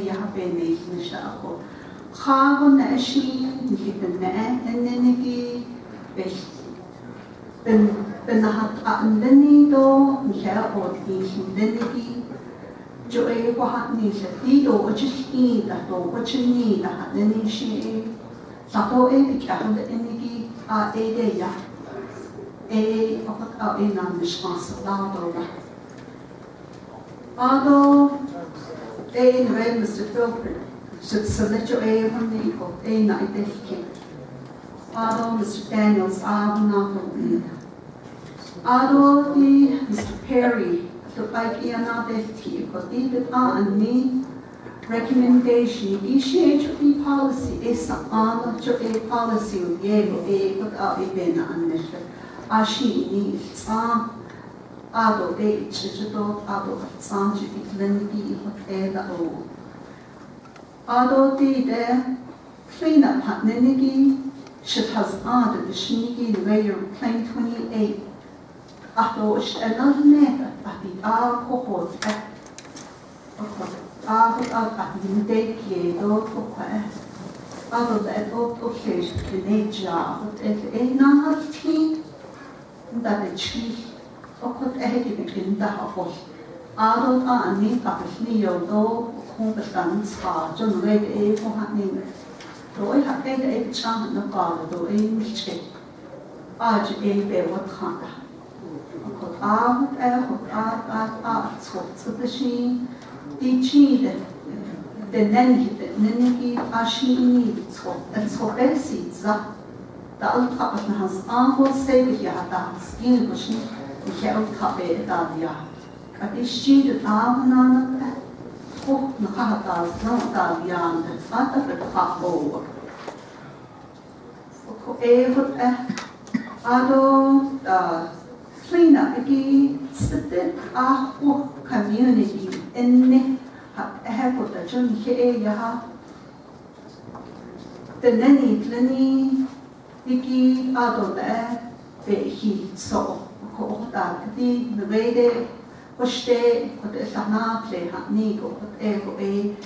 yahabene nishako. Hago na she nihid ne and nenigi benahat nini do niha or nenigi joe wahat nisha dido which is that do what you need that nini she sato bikahand enigi ya. Of in on the responsibility. Although in red Mr. Philpott should select your from the equal, night although Mr. Daniels are not although the Mr. Perry took like not because even on me recommendation initiate the policy is on a policy of without even on Ashi ni ado chichito ado sanji itlengi eda o ado de clean up hatnenigi should has the shinigi layer claim 28 ado another net at the cohort at the day do ado that occasion the nature of not team that the chief of what begin the house. Adult and me up with me, although competence are generated for happening. Though I have made a chance in the bar, though in which Arch a bear what hunger. So the she, the cheated, the nanny, the nanny, Ashi needs what that's for Bessie. The old couple has ample saved here at the skin machine, the old couple at the yard. But this she the arm on that. Oh, no, has not that young, that's not the top over. Ado, clean up again, sit our community in the have what the John here. The nanny, Vicky Adole, he saw that the way they pushed what the Sana play had Nigo, whatever a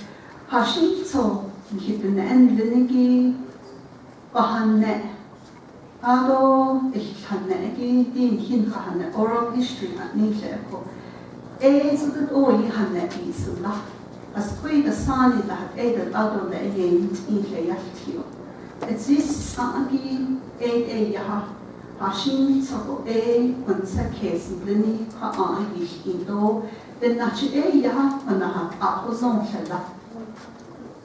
Hashi so hit an end Linigi Bahane Ado, Hanegi, Din Hinhane, oral history at Nijeko. So that all you had that is as quite a sunny that aided Adole in Yatio. It's this Sagi Yaha Hashin Soko Kunsa case in Lini Kaa Indo, then Nachi Yaha and a Apozon Hella.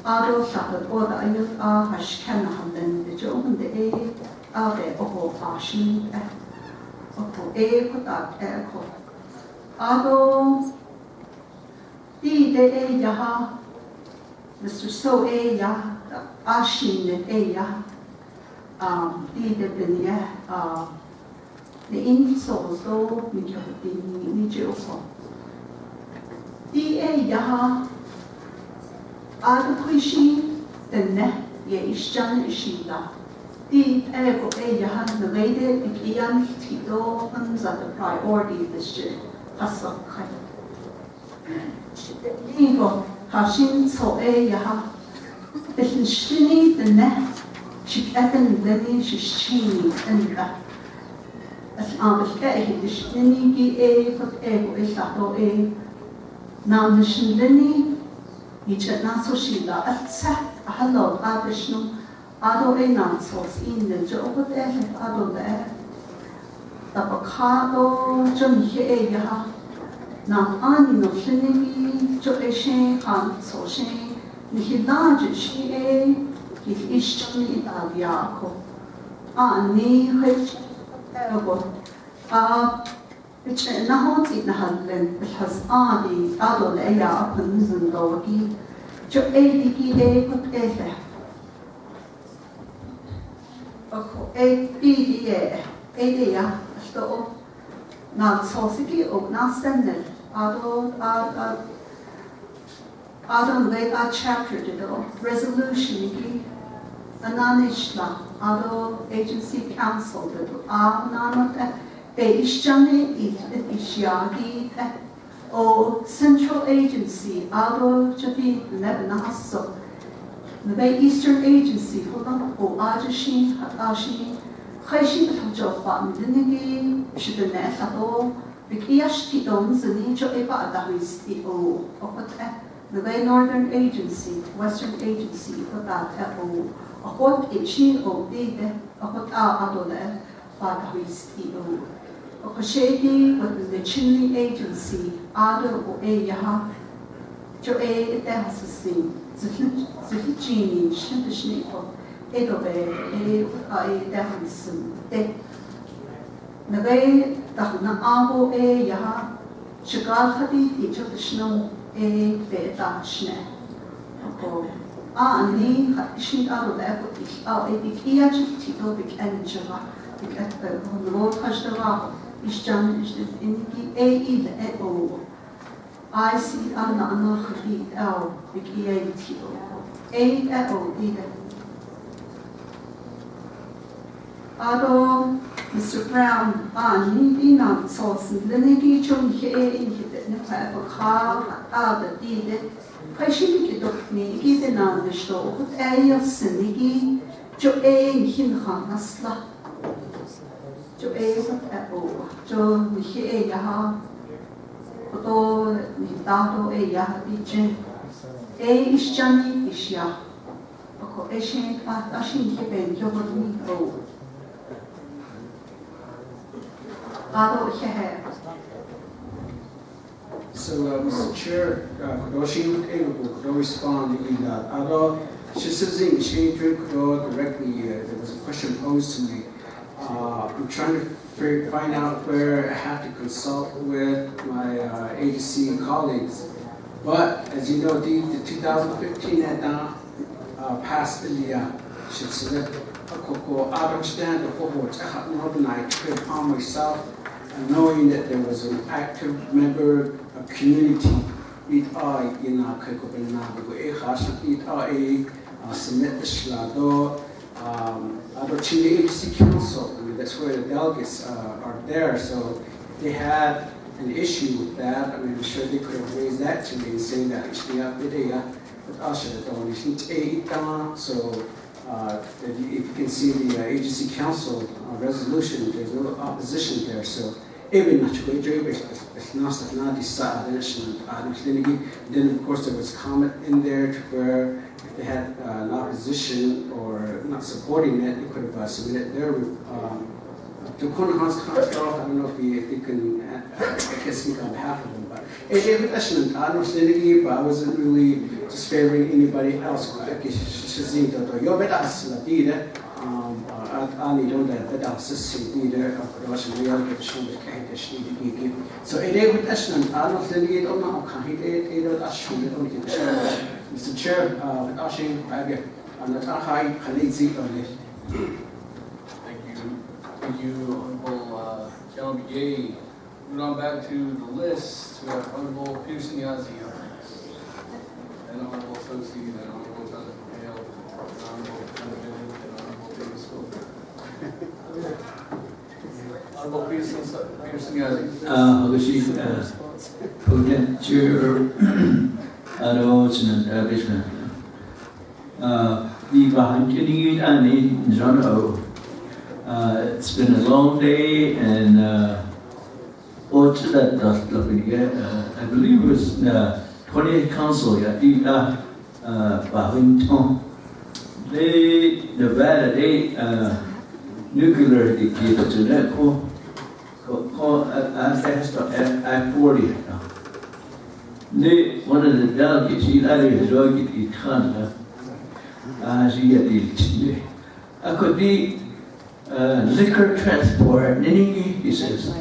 Ado Shattered or the Ayut Hashkana, then the Joe and the Ave Oho Hashin Oko put out Echo. Ado Di de Yaha Mr. So Yaha. Ashin and Aya, the insouls, though, which have been Nijoko. The Aya, Adaquishi, the net, Yishan Ishida. The Ego Aya, the lady, Ian Tito, and the priority this year. Hassan Kai. Ego, Hashin, so Aya. The shini the net شكأتن لني ششيني أنبا الآبشكاء هدشتني جي قد وإسعطو نامشن لني يجتناسو شيلا أتسح أحلو قادشنو أدو نامسوس إن الجوبت أدو لأ تبقادو جميع يها نام آني نوشني جو إشين قان سوشين نهلاج شيء كيف إشتني إتابياكو آني خج أبو نهون تيد نهلن بالحز آدي أدو لأيا أبن زندوكي جو ديكي قد أكو بيدي يا أشتو نال صوصيكي أو ناسنل Adam late chapter dido resolution ki ananishla ado agency council dido ananota beishjane ishyagi o central agency ado jadi lebnaso the eastern agency hola o ajashin hatashi khayshi bjofa midnigi shidne sato bikiyash tidon zani jo eba adahisi o okata the Northern Agency, Western Agency, about o a hot itchy o dide a hot adole badahisti o shady with the Chinley Agency, Ado o Yaha, Jo Dehassi, the Genie, Shintishnico, Edobe, Dehassim, De Nave Dahna Abo Yaha, Shagal Hadi, each of the snow. Dachne. Ani shin aro lebo ich ia tito big angela big at the road hashtara is jan is iniki o I see anna khidi el big ia tito o ide ado Mr. Brown, ni na sauce, lenigi chung he in hit ne pa the did Pashing it of me, given on the show, but I sinigi, Jo hin hanasla. Jo Jo Mihe Yaha, Odo Nitato Yaha Bichen, is Johnny Ishya, Oko Eshin Ashin Kiben, Jobot O. Ado Hehe. So, Mr. Chair, could I respond to that? Although she says she directly, there was a question posed to me. I'm trying to find out where I have to consult with my agency colleagues. But as you know, the 2015 passed the should select I understand the forward. I took it upon myself, knowing that there was an active member of community. It in our submit the Shlado, Chile Agency Council. That's where the delegates are there. So they had an issue with that. I mean, I'm sure they could have raised that to me and saying that actually so if you can see the agency council resolution, there's no opposition there. So even then of course there was comment in there to where if they had an opposition or not supporting it, they could have submitted their I don't know if you can I can speak on behalf of them, but I wasn't really just favoring anybody else. So Mr. Chair, Thank you, Honorable Naabik'iyati. Moving on back to the list, we have Honorable Peterson Yazzie, and Honorable Sosi, and Honorable Jonathan Hale, and Honorable Kennedy, and Honorable Davis Wilker. Honorable Peterson Yazzie. Obviously, Potent Chair, Ariz and Navajo. the Bahantini Ani Jono. It's been a long day, and I believe it was 20th Council, Bahunton. They, Nevada, they nuclear declared to that called I-40. They, one of the delegates, he had his drug in Canada. I could be liquor transport, he says.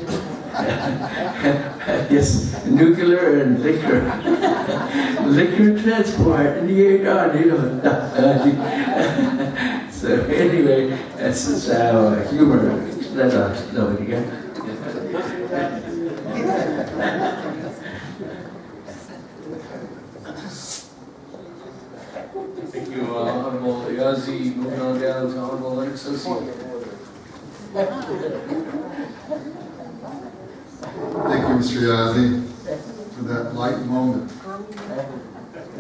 Yes, nuclear and liquor. Liquor transport, and so anyway, that's just how humor that nobody got. Thank you, Honorable Yazi. Moving on down to Honorable Lake Associate. Thank you, Mr. Yazzie, for that light moment.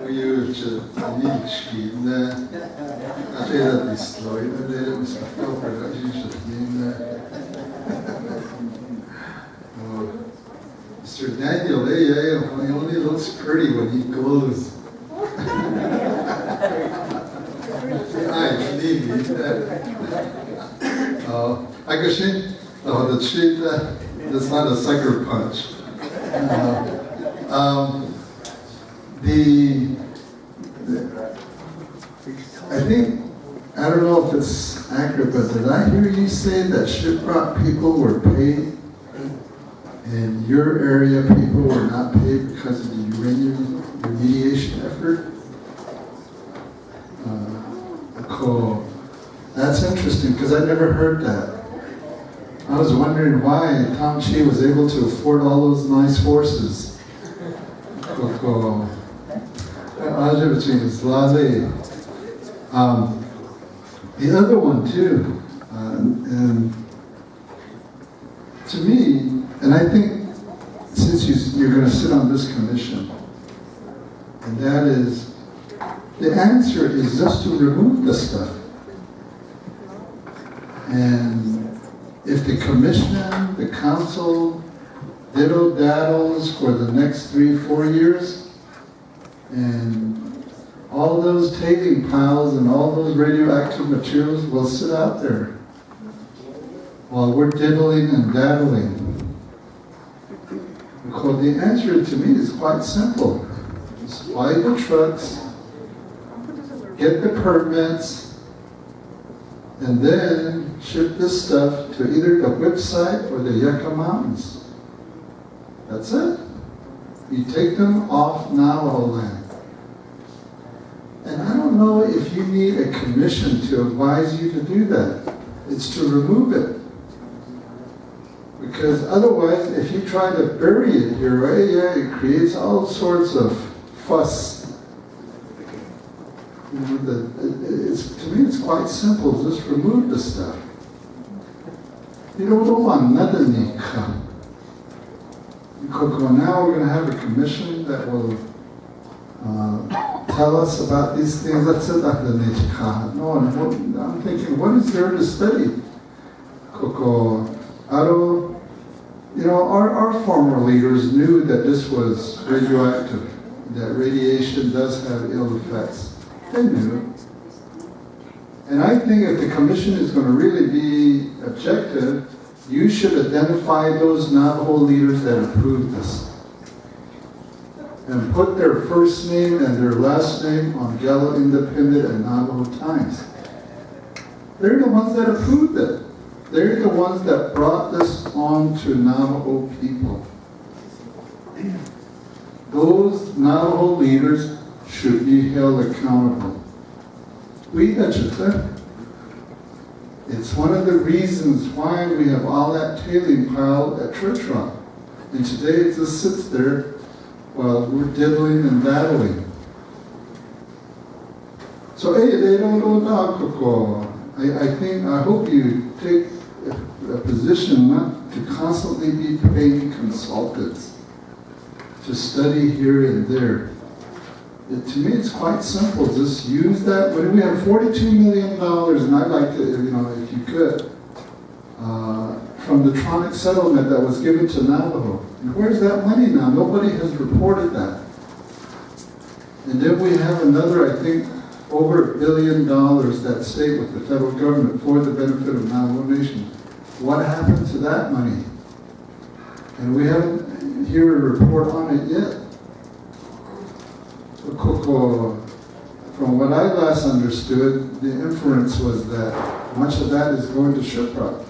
We use the niche in there. I say that this story, but there was a filter that usually in there. Mr. Daniel, he only looks pretty when he glows. I believe that. I guess the cheat. That's not a sucker punch. I think, I don't know if it's accurate, but did I hear you say that Shiprock people were paid and your area people were not paid because of the uranium remediation effort? Cool. That's interesting because I never heard that. I was wondering why Tachee was able to afford all those nice horses. The other one too, and to me, and I think since you're going to sit on this commission, and that is, the answer is just to remove the stuff. And if the commission, the council, diddle-daddles for the next 3-4 years, and all those tailing piles and all those radioactive materials will sit out there while we're diddling and daddling. Because the answer to me is quite simple. Just buy the trucks, get the permits, and then ship this stuff to either the website or the Yucca Mountains. That's it. You take them off Navajo land. And I don't know if you need a commission to advise you to do that. It's to remove it. Because otherwise, if you try to bury it here, right, it creates all sorts of fuss. To me, it's quite simple. Just remove the stuff. You don't want nothing. Now we're going to have a commission that will tell us about these things. That's it. No, I'm thinking, what is there to study? Our former leaders knew that this was radioactive, that radiation does have ill effects. They knew. And I think if the commission is going to really be objective, you should identify those Navajo leaders that approved this. And put their first name and their last name on Gallo Independent and Navajo Times. They're the ones that approved it. They're the ones that brought this on to Navajo people. Those Navajo leaders should be held accountable. It's one of the reasons why we have all that tailing pile at Church Rock. And today it just sits there while we're diddling and battling. So, I hope you take a position not to constantly be paying consultants to study here and there. To me, it's quite simple. Just use that. When we have $42 million, and I'd like to, if you could, from the Tronic settlement that was given to Navajo. And where's that money now? Nobody has reported that. And then we have another, I think, over $1 billion that stayed with the federal government for the benefit of Navajo Nation. What happened to that money? And we haven't heard a report on it yet. From what I last understood, the inference was that much of that is going to Shebala.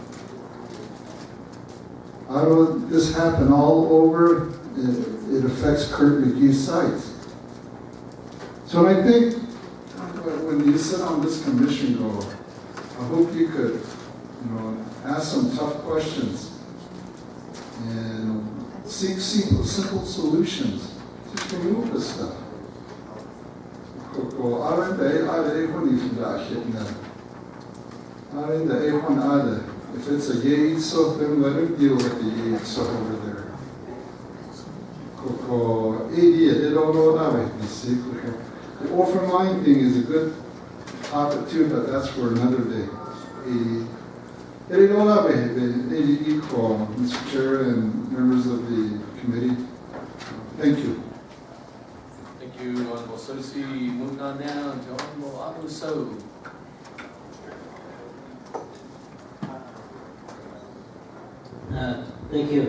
This happened all over. It affects Kurt McGee's sites. So I think when you sit on this commission, I hope you could, ask some tough questions and seek simple solutions. Just remove this stuff. If it's a yay soap, then let him deal with the yay soap over there. The orphan mine thing is a good topic too, but that's for another day. Mr. Chair and members of the committee, thank you. Thank you, Honorable Sosi. Moving on down to Honorable Abuso. Thank you.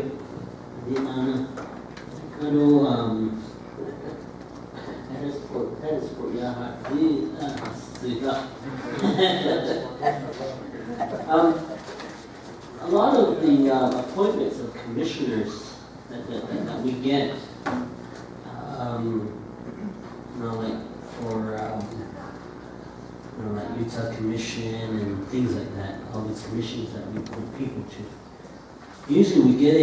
A lot of the appointments of commissioners that we get, like for like Utah Commission and things like that, all these commissions that we put people to. Usually we get a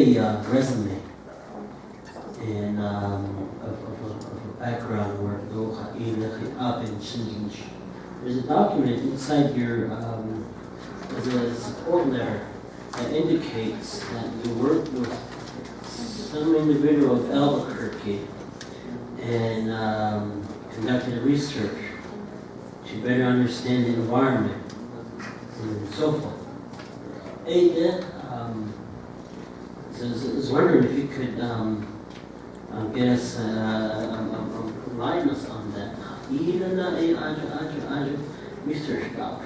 resume and of a background where there's a document inside your, there's a support letter that indicates that you worked with some individual of Albuquerque and conducted research to better understand the environment and so forth. I was wondering if you could get us, enlighten us on that. Even research about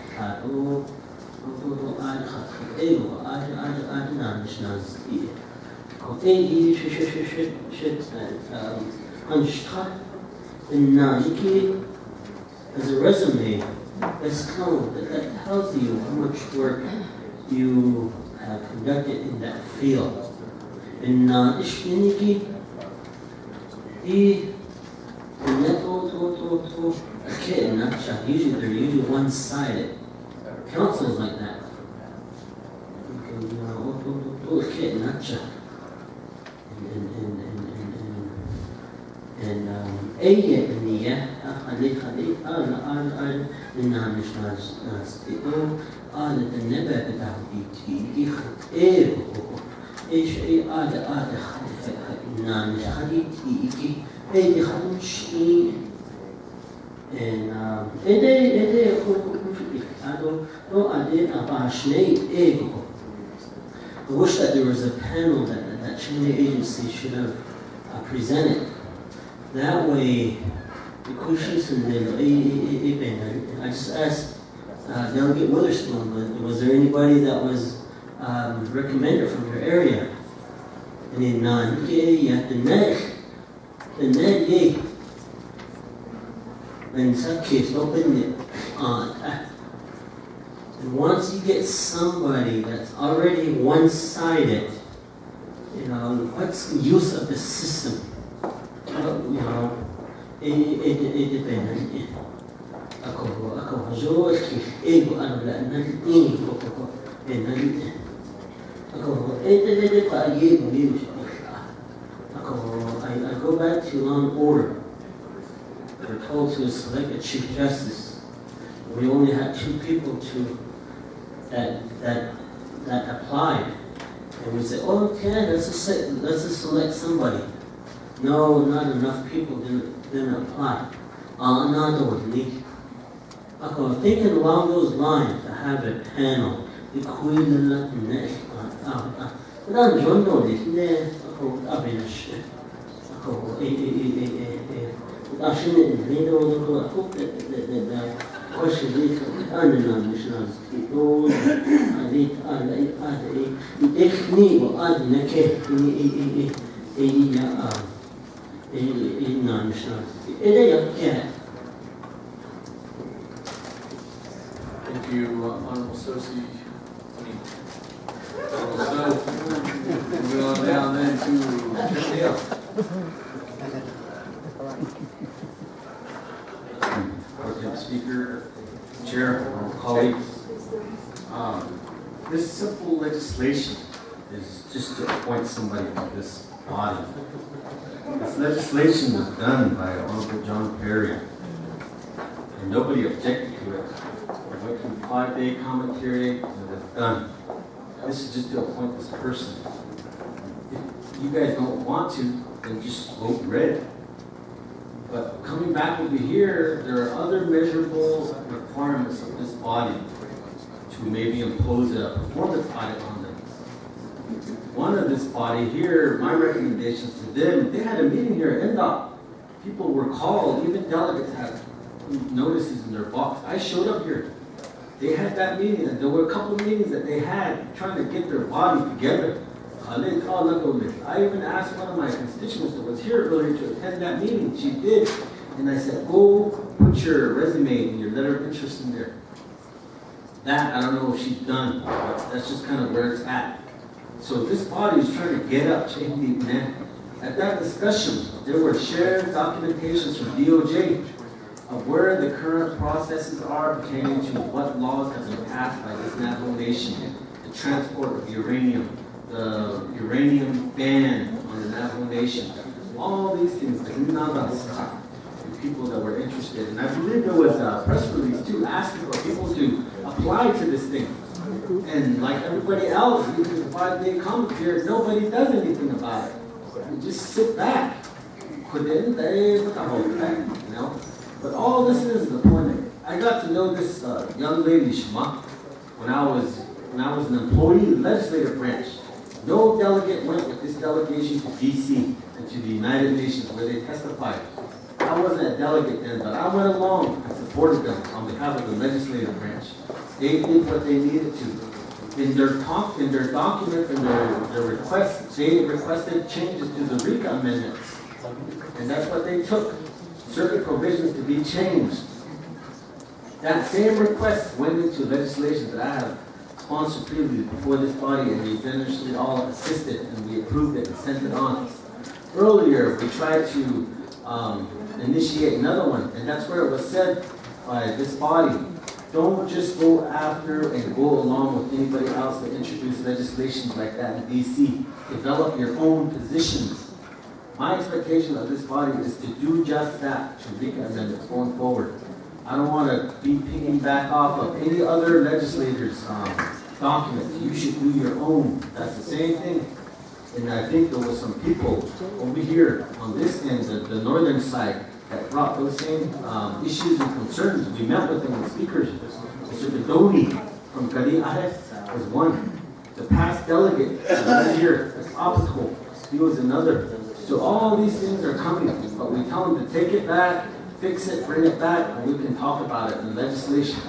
as a resume, that tells you how much work you have conducted in that field. And usually they're one-sided. Councils like that. I wish that there was a panel that Chile agency should have presented. That way, the questions and I just asked Delegate Witherspoon, was there anybody that was recommended from your area? And then the net, and some kids opened it on. And once you get somebody that's already one-sided, what's the use of the system? It depends. I go back to Law and Order. We're told to select a Chief Justice. We only had 2 people that applied. And we said, oh, okay, let's just select somebody. No, not enough people didn't apply. Thinking along those lines, to have a panel, the Queen of Thank you, Honorable Sosi. Moving on down then to Shebala. Speaker, Chair, colleagues, this simple legislation is just to appoint somebody to this body. This legislation was done by Honorable John Perry, and nobody objected to it. It went through 5-day comment period, and it was done. This is just to appoint this person. If you guys don't want to, then just vote red. But coming back over here, there are other measurable requirements of this body to maybe impose a performance audit on them. One of this body here, my recommendations to them, they had a meeting here at NDOT. People were called, even delegates had notices in their box. I showed up here. They had that meeting, and there were a couple of meetings that they had trying to get their body together. I even asked one of my constituents that was here earlier to attend that meeting. She did. And I said, go put your resume and your letter of interest in there. That, I don't know if she's done, but that's just kind of where it's at. So this body is trying to get up, change the man. At that discussion, there were shared documentations from DOJ of where the current processes are pertaining to what laws have been passed by this Navajo Nation, the transport of uranium, the uranium ban on the Navajo Nation, all these things, the people that were interested. And I believe there was a press release too, asking for people to apply to this thing. And like everybody else, even the 5-day comment period, nobody does anything about it. You just sit back. You know? But all this is the point. I got to know this young lady, Shema, when I was an employee of the legislative branch. No delegate went with this delegation to DC and to the United Nations where they testified. I wasn't a delegate then, but I went along and supported them on behalf of the legislative branch. They did what they needed to. In their documents and their requests, they requested changes to the RICA amendments. And that's what they took. Certain provisions to be changed. That same request went into legislation that I have sponsored previously before this body, and we eventually all assisted and we approved it and sent it on. Earlier, we tried to initiate another one, and that's where it was said by this body, don't just go after and go along with anybody else that introduce legislation like that in DC. Develop your own positions. My expectation of this body is to do just that to RICA amendments going forward. I don't want to be piggyback off of any other legislators' documents. You should do your own. That's the same thing. And I think there was some people over here on this end, the northern side, that brought those same issues and concerns. We met with them, the speakers. Mr. Bedoni from Kari Ariz was one. The past delegate this year, that's optical, he was another. So all these things are coming, but we tell them to take it back, fix it, bring it back, and we can talk about it in legislation.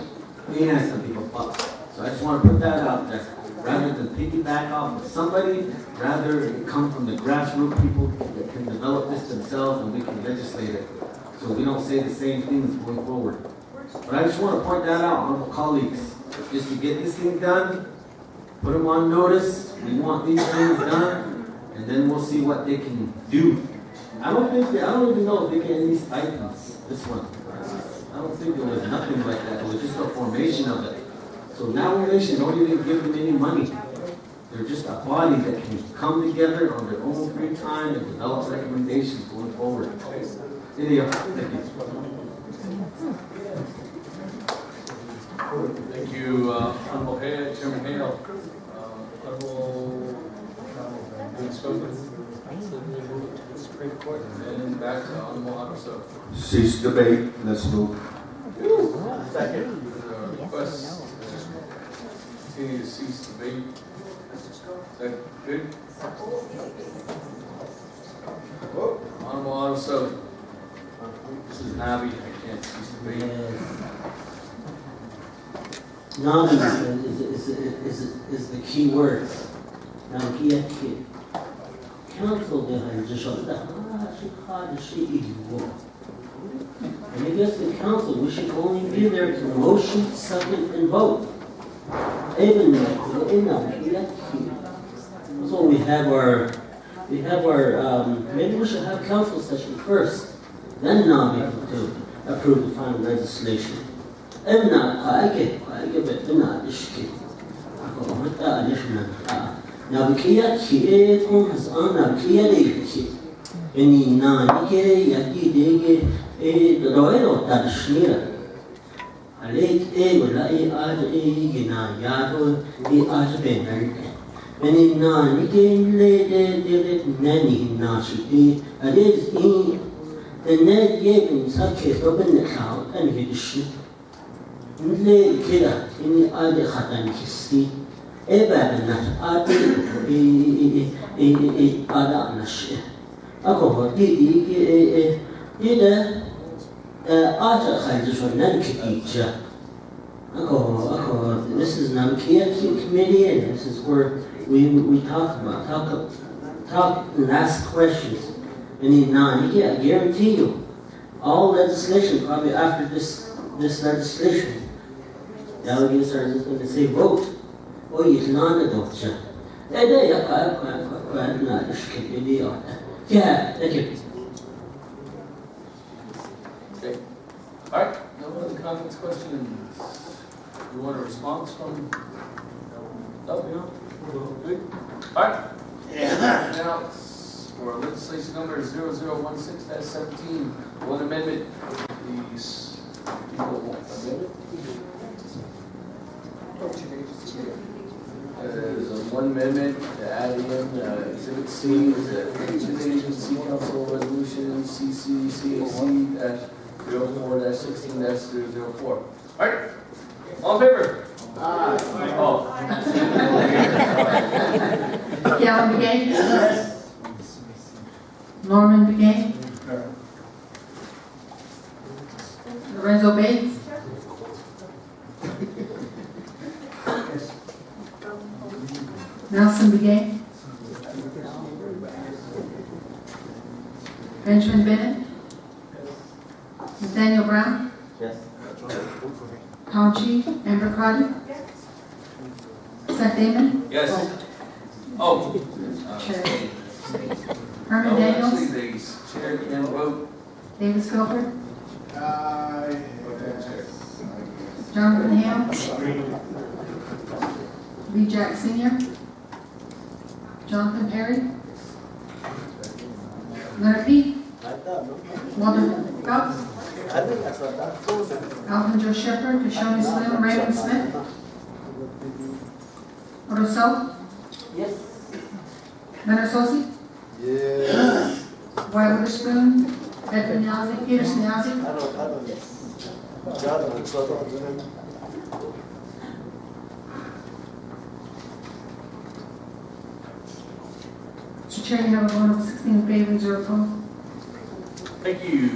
We have some people up. So I just want to put that out there. Rather than piggyback off of somebody, rather it come from the grassroots people that can develop this themselves and we can legislate it. So we don't say the same things going forward. But I just want to point that out, honorable colleagues. Just to get this thing done, put them on notice. We want these things done, and then we'll see what they can do. I don't even know if they get any stipends, this one. I don't think there was nothing like that. It was just a formation of it. So Navajo Nation don't even give them any money. They're just a body that can come together on their own free time and develop recommendations going forward. Thank you. Thank you, Honorable Head, Chairman Hale. Honorable And back to Honorable Otto. Cease debate, let's vote. Second. Request. Continue to cease debate. Second. Good. Honorable Otto. This is Nabi. I can't cease debate. Nabi is the key word. Naabik'iyati. Council and I guess the council, we should only be there to motion, second, and vote. So we have our, maybe we should have council session first, then Nabi to approve the final legislation. If not, I get it, not ishki. Naabik'iyati has on Naabik'iyati. Any nani yaki dege the royal Tachee. A late will I gina yato ben. Any nani late nanny nashi. A days in the net gave such a open the cow and hit the ship. Lay killer in the other hatan history. Eba not other nash. Ako did Naabik'iyati. This is Naabik'iyati committee, and this is where we talk and ask questions. And in I guarantee you, all legislation probably after this legislation, delegates are just going to say vote. Oh, you cannot adopt it. Yeah, thank you. Okay. All right. No other comments, questions? You want a response from? No. Good. All right. Now for legislation number 0016-17, one amendment. These people want amendment. There's one amendment to add in Exhibit C, is the Agency Council Resolution CCCAC-04-16-004. All right, all in favor? Aye. Oh. Galvin Begay? Yes. Norman Begay? Lorenzo Bates? Nelson Begay? Benjamin Bennett? Nathaniel Brown? Yes. Tachee, Amber Carter? Seth Damon? Yes. Oh. Chair. Herman No, Daniels? actually, the chair can vote. Davis Guilford? Aye. Jonathan Hale? Lee Jack Sr.? Jonathan Perry? Leonard Peake? Walter Phelps? Alvin Joe Shepherd, Kashoni Slim, Raymond Smith? Rousseau? Yes. Leonard Sosi? Yes. White Witherspoon? Edwin Yazzie? Peterson Yazzie? Mr. Chair, you have a vote of 16 in favor, 0 opposed. Thank you.